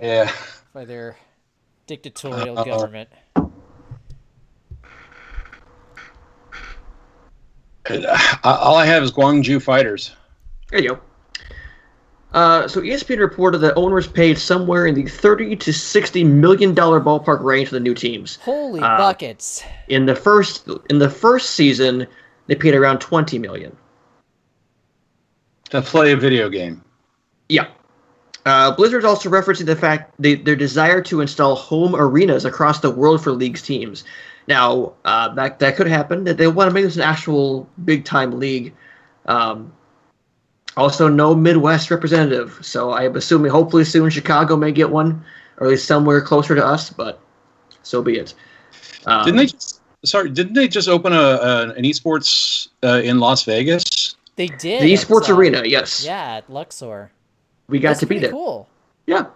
Yeah. By their dictatorial government. All I have is Guangzhou Fighters. There you go. So ESPN reported that owners paid somewhere in the $30 to $60 million ballpark range for the new teams. Holy buckets! In the first season, they paid around $20 million to play a video game. Yeah. Blizzard's also referencing the fact their desire to install home arenas across the world for league's teams. Now, that could happen. That they want to make this an actual big-time league. Also, no Midwest representative. So I'm assuming hopefully soon Chicago may get one, or at least somewhere closer to us, but so be it. Didn't they just open an esports in Las Vegas? They did. The esports arena, yes. Yeah, at Luxor. We got to be there. Cool. Yeah.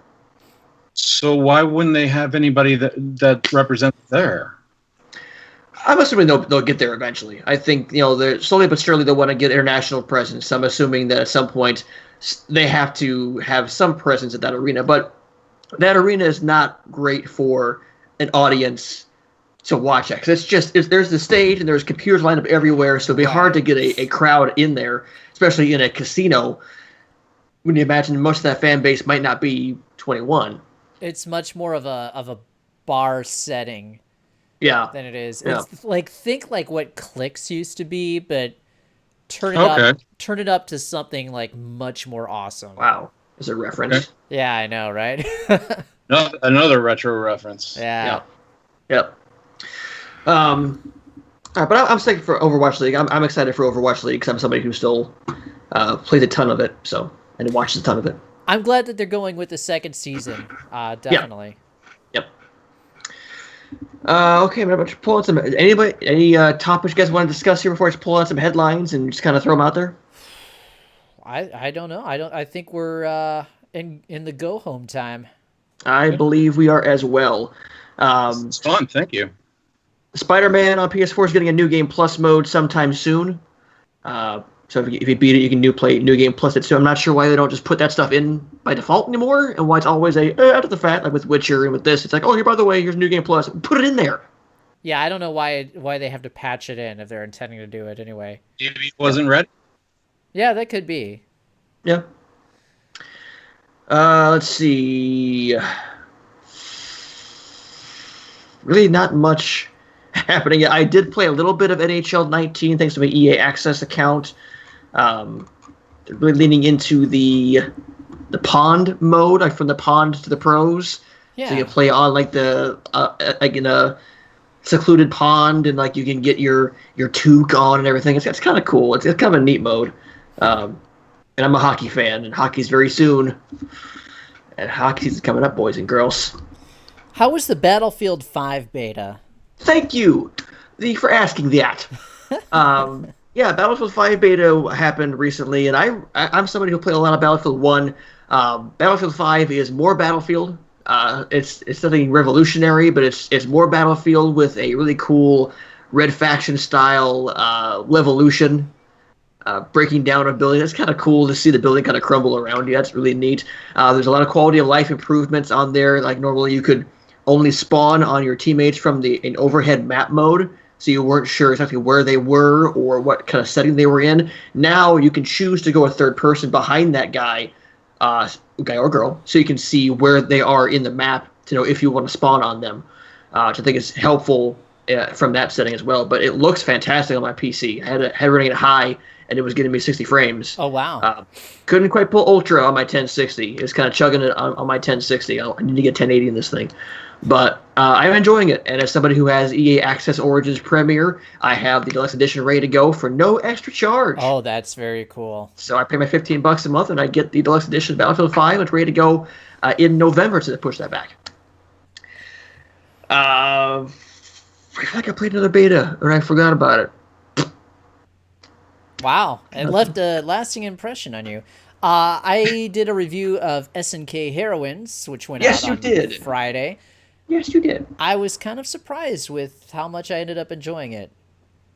So why wouldn't they have anybody that represents there? I'm assuming they'll get there eventually. I think, they're slowly but surely they'll want to get international presence. I'm assuming that at some point they have to have some presence at that arena. But that arena is not great for an audience to watch at. Because there's the stage and there's computers lined up everywhere, so it'd be hard to get a crowd in there, especially in a casino. When you imagine most of that fan base might not be 21. It's much more of a bar setting. Yeah. Than it is. Yeah. It's think like what Clicks used to be, but turn it up to something like much more awesome. Wow. Is a reference. Okay. Yeah, I know, right? No, another retro reference. Yeah. Yep. All right, but I'm excited for Overwatch League. I'm excited for Overwatch League because I'm somebody who still plays a ton of it, and watches a ton of it. I'm glad that they're going with the second season. Definitely. Yep. Okay, I'm about to pull out some. Any topics you guys want to discuss here before I just pull out some headlines and just kind of throw them out there? I don't know. I think we're in the go home time. I believe we are as well. It's fun. Thank you. Spiderman on PS4 is getting a New Game Plus mode sometime soon. So if you beat it, you can play New Game Plus it. So I'm not sure why they don't just put that stuff in by default anymore, and why it's always after the fact, like with Witcher and with this, it's like, oh, here, by the way, here's New Game Plus. Put it in there. Yeah, I don't know why they have to patch it in if they're intending to do it anyway. Maybe it wasn't ready. Yeah, that could be. Yeah. Let's see. Really not much happening. I did play a little bit of NHL 19 thanks to my EA Access account. They're really leaning into the pond mode, like from the pond to the pros. Yeah. So you play on like like in a secluded pond, and like you can get your toque on and everything. It's kind of cool. It's kind of a neat mode. And I'm a hockey fan, and hockey's very soon. And hockey's coming up, boys and girls. How was the Battlefield 5 beta? Thank you for asking that. Yeah, Battlefield 5 beta happened recently, and I'm somebody who played a lot of Battlefield 1. Battlefield 5 is more Battlefield. It's nothing revolutionary, but it's more Battlefield with a really cool Red Faction style Levolution, breaking down a building. It's kind of cool to see the building kind of crumble around you. That's really neat. There's a lot of quality of life improvements on there. Like normally you could only spawn on your teammates from an overhead map mode, so you weren't sure exactly where they were or what kind of setting they were in. Now you can choose to go a third person behind that guy or girl, so you can see where they are in the map to know if you want to spawn on them. Which I think is helpful from that setting as well. But it looks fantastic on my PC. I had running it high, and it was getting me 60 frames. Oh, wow. Couldn't quite pull Ultra on my 1060. It's kind of chugging it on my 1060. I need to get 1080 in this thing. But I'm enjoying it. And as somebody who has EA Access Origins Premier, I have the Deluxe Edition ready to go for no extra charge. Oh, that's very cool. So I pay my $15 a month, and I get the Deluxe Edition of Battlefield 5. It's ready to go in November to push that back. I feel like I played another beta, or I forgot about it. Wow, it left a lasting impression on you. I did a review of SNK Heroines, which went out on Friday. Yes, you did. I was kind of surprised with how much I ended up enjoying it.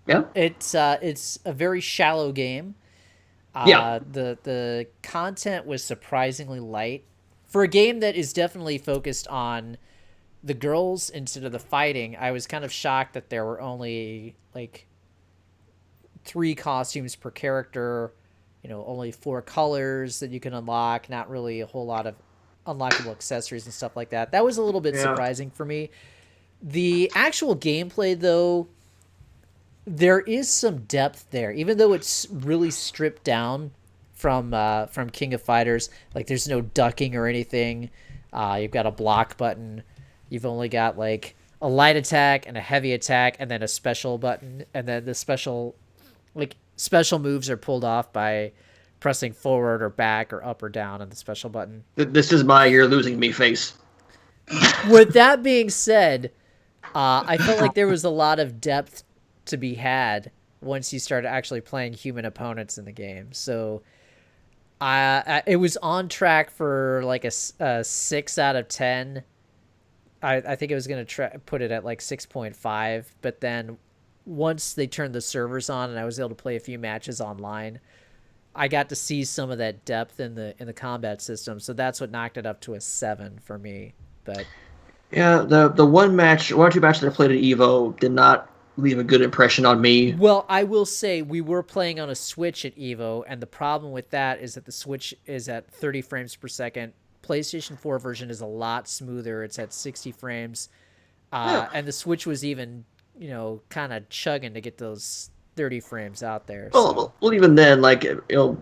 Yeah. It's a very shallow game. Yeah. The content was surprisingly light for a game that is definitely focused on the girls instead of the fighting. I was kind of shocked that there were only like 3 costumes per character, only 4 colors that you can unlock, not really a whole lot of unlockable accessories and stuff like that. That was a little bit surprising for me. The actual gameplay, though, there is some depth there, even though it's really stripped down from King of Fighters. Like, there's no ducking or anything. You've got a block button. You've only got like a light attack and a heavy attack, and then a special button, and then the special moves are pulled off by pressing forward or back or up or down on the special button. This is my "you're losing me" face. With that being said, I felt like there was a lot of depth to be had once you started actually playing human opponents in the game. So it was on track for like a 6 out of 10. I think it was going to put it at like 6.5, but then once they turned the servers on and I was able to play a few matches online, I got to see some of that depth in the combat system. So that's what knocked it up to a 7 for me. But yeah, the one or two matches that I played at EVO did not leave a good impression on me. Well, I will say we were playing on a Switch at EVO, and the problem with that is that the Switch is at 30 frames per second. PlayStation 4 version is a lot smoother. It's at 60 frames. And the Switch was even, kind of chugging to get those 30 frames out there. Well, even then,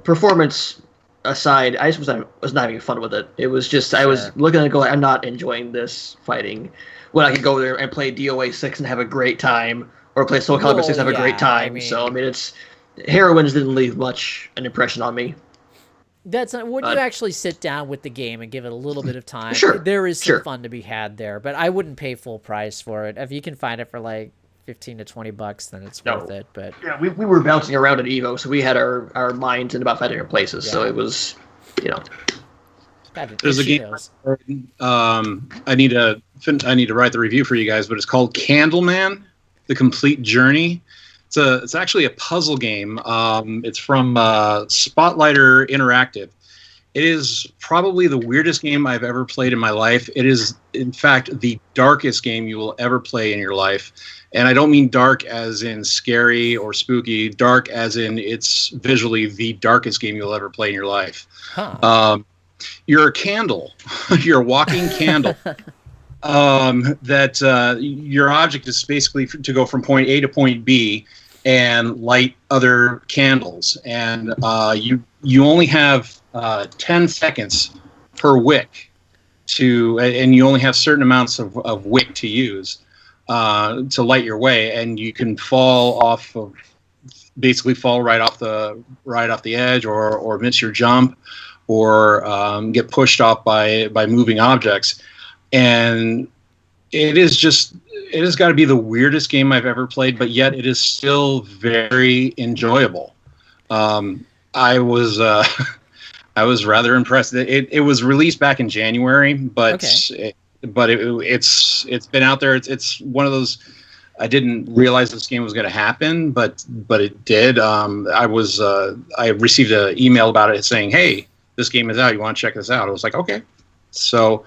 performance aside, I just was not having fun with it. It was just, I was looking at it going, I'm not enjoying this fighting. When I could go there and play DOA 6 and have a great time, or play Soul Calibur 6 and have a great time. Heroines didn't leave much an impression on me. That's not, when you actually sit down with the game and give it a little bit of time, there is some fun to be had there, but I wouldn't pay full price for it. If you can find it for like $15 to $20, then it's worth it. But yeah, we were bouncing around at EVO, so we had our minds in about 5 different places. So it was, There's a game. I need to write the review for you guys, but it's called Candleman: The Complete Journey. It's actually a puzzle game. It's from Spotlighter Interactive. It is probably the weirdest game I've ever played in my life. It is, in fact, the darkest game you will ever play in your life. And I don't mean dark as in scary or spooky, dark as in it's visually the darkest game you'll ever play in your life. You're a candle. You're a walking candle. Your object is basically to go from point A to point B and light other candles. And you only have 10 seconds per wick and you only have certain amounts of wick to use to light your way, and you can fall right off the edge, or miss your jump, or get pushed off by moving objects. And it has got to be the weirdest game I've ever played, but yet it is still very enjoyable. I was I was rather impressed. It was released back in January, but it's been out there. It's one of those. I didn't realize this game was going to happen, but it did. I received an email about it saying, "Hey, this game is out. You want to check this out?" I was like, "Okay." So,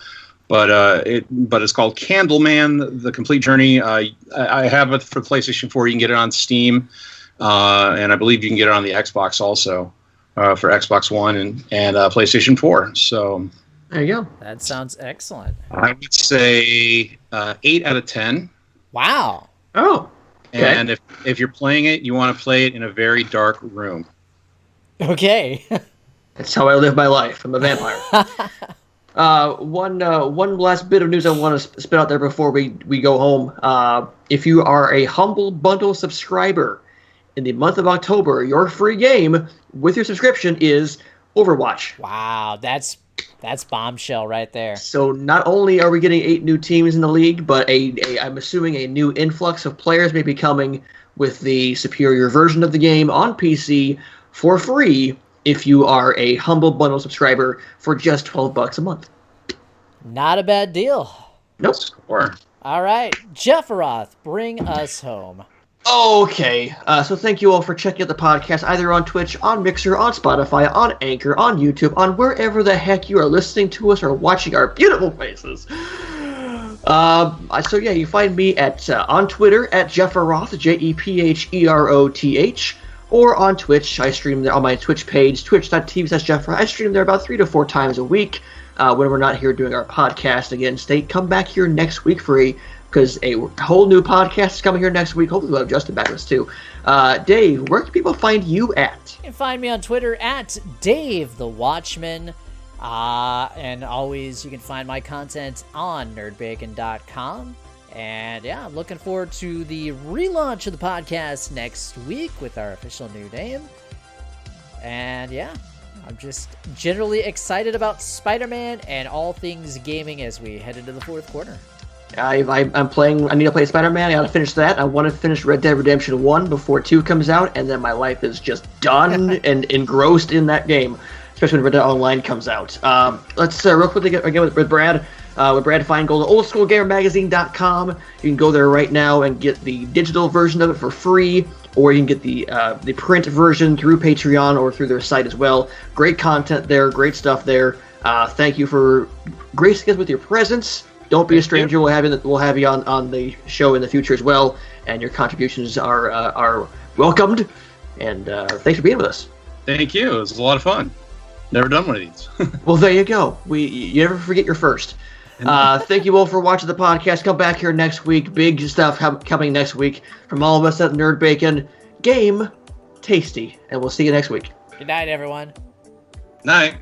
but it's called Candleman: The Complete Journey. I have it for PlayStation 4. You can get it on Steam, and I believe you can get it on the Xbox also, for Xbox One and PlayStation 4. So there you go. That sounds excellent. I would say 8 out of 10. Wow. Oh. Okay. And if you're playing it, you want to play it in a very dark room. Okay. That's how I live my life. I'm a vampire. One last bit of news I want to spit out there before we go home. If you are a Humble Bundle subscriber, in the month of October, your free game with your subscription is Overwatch. Wow, that's bombshell right there. So not only are we getting 8 new teams in the league, but I'm assuming a new influx of players may be coming with the superior version of the game on PC for free if you are a Humble Bundle subscriber for just $12 a month. Not a bad deal. Nope. Score. All right, Jeff Roth, bring us home. Okay, so thank you all for checking out the podcast, either on Twitch, on Mixer, on Spotify, on Anchor, on YouTube, on wherever the heck you are listening to us or watching our beautiful faces. So yeah, you find me on Twitter at Jefferoth, JEPHEROTH, or on Twitch. I stream there on my Twitch page, twitch.tv/Jefferoth. I stream there about 3 to 4 times a week when we're not here doing our podcast. Again, come back here next week because a whole new podcast is coming here next week. Hopefully we'll have Justin back with us too. Dave, where can people find you at? You can find me on Twitter at Dave the Watchman. And always you can find my content on NerdBacon.com. And yeah, I'm looking forward to the relaunch of the podcast next week with our official new name. And yeah, I'm just generally excited about Spider-Man and all things gaming as we head into the fourth quarter. I'm playing. I need to play Spider-Man. I got to finish that. I want to finish Red Dead Redemption 1 before 2 comes out, and then my life is just done and engrossed in that game, especially when Red Dead Online comes out. Let's real quickly get again with Brad. With Brad Feingold, oldschoolgamermagazine.com. You can go there right now and get the digital version of it for free, or you can get the print version through Patreon or through their site as well. Great content there, great stuff there. Thank you for gracing us with your presence. Don't be a stranger. We'll have you on the show in the future as well, and your contributions are welcomed. And thanks for being with us. Thank you. It was a lot of fun. Never done one of these. Well, there you go. You never forget your first. Thank you all for watching the podcast. Come back here next week. Big stuff coming next week from all of us at Nerd Bacon. Game tasty, and we'll see you next week. Good night, everyone. Night.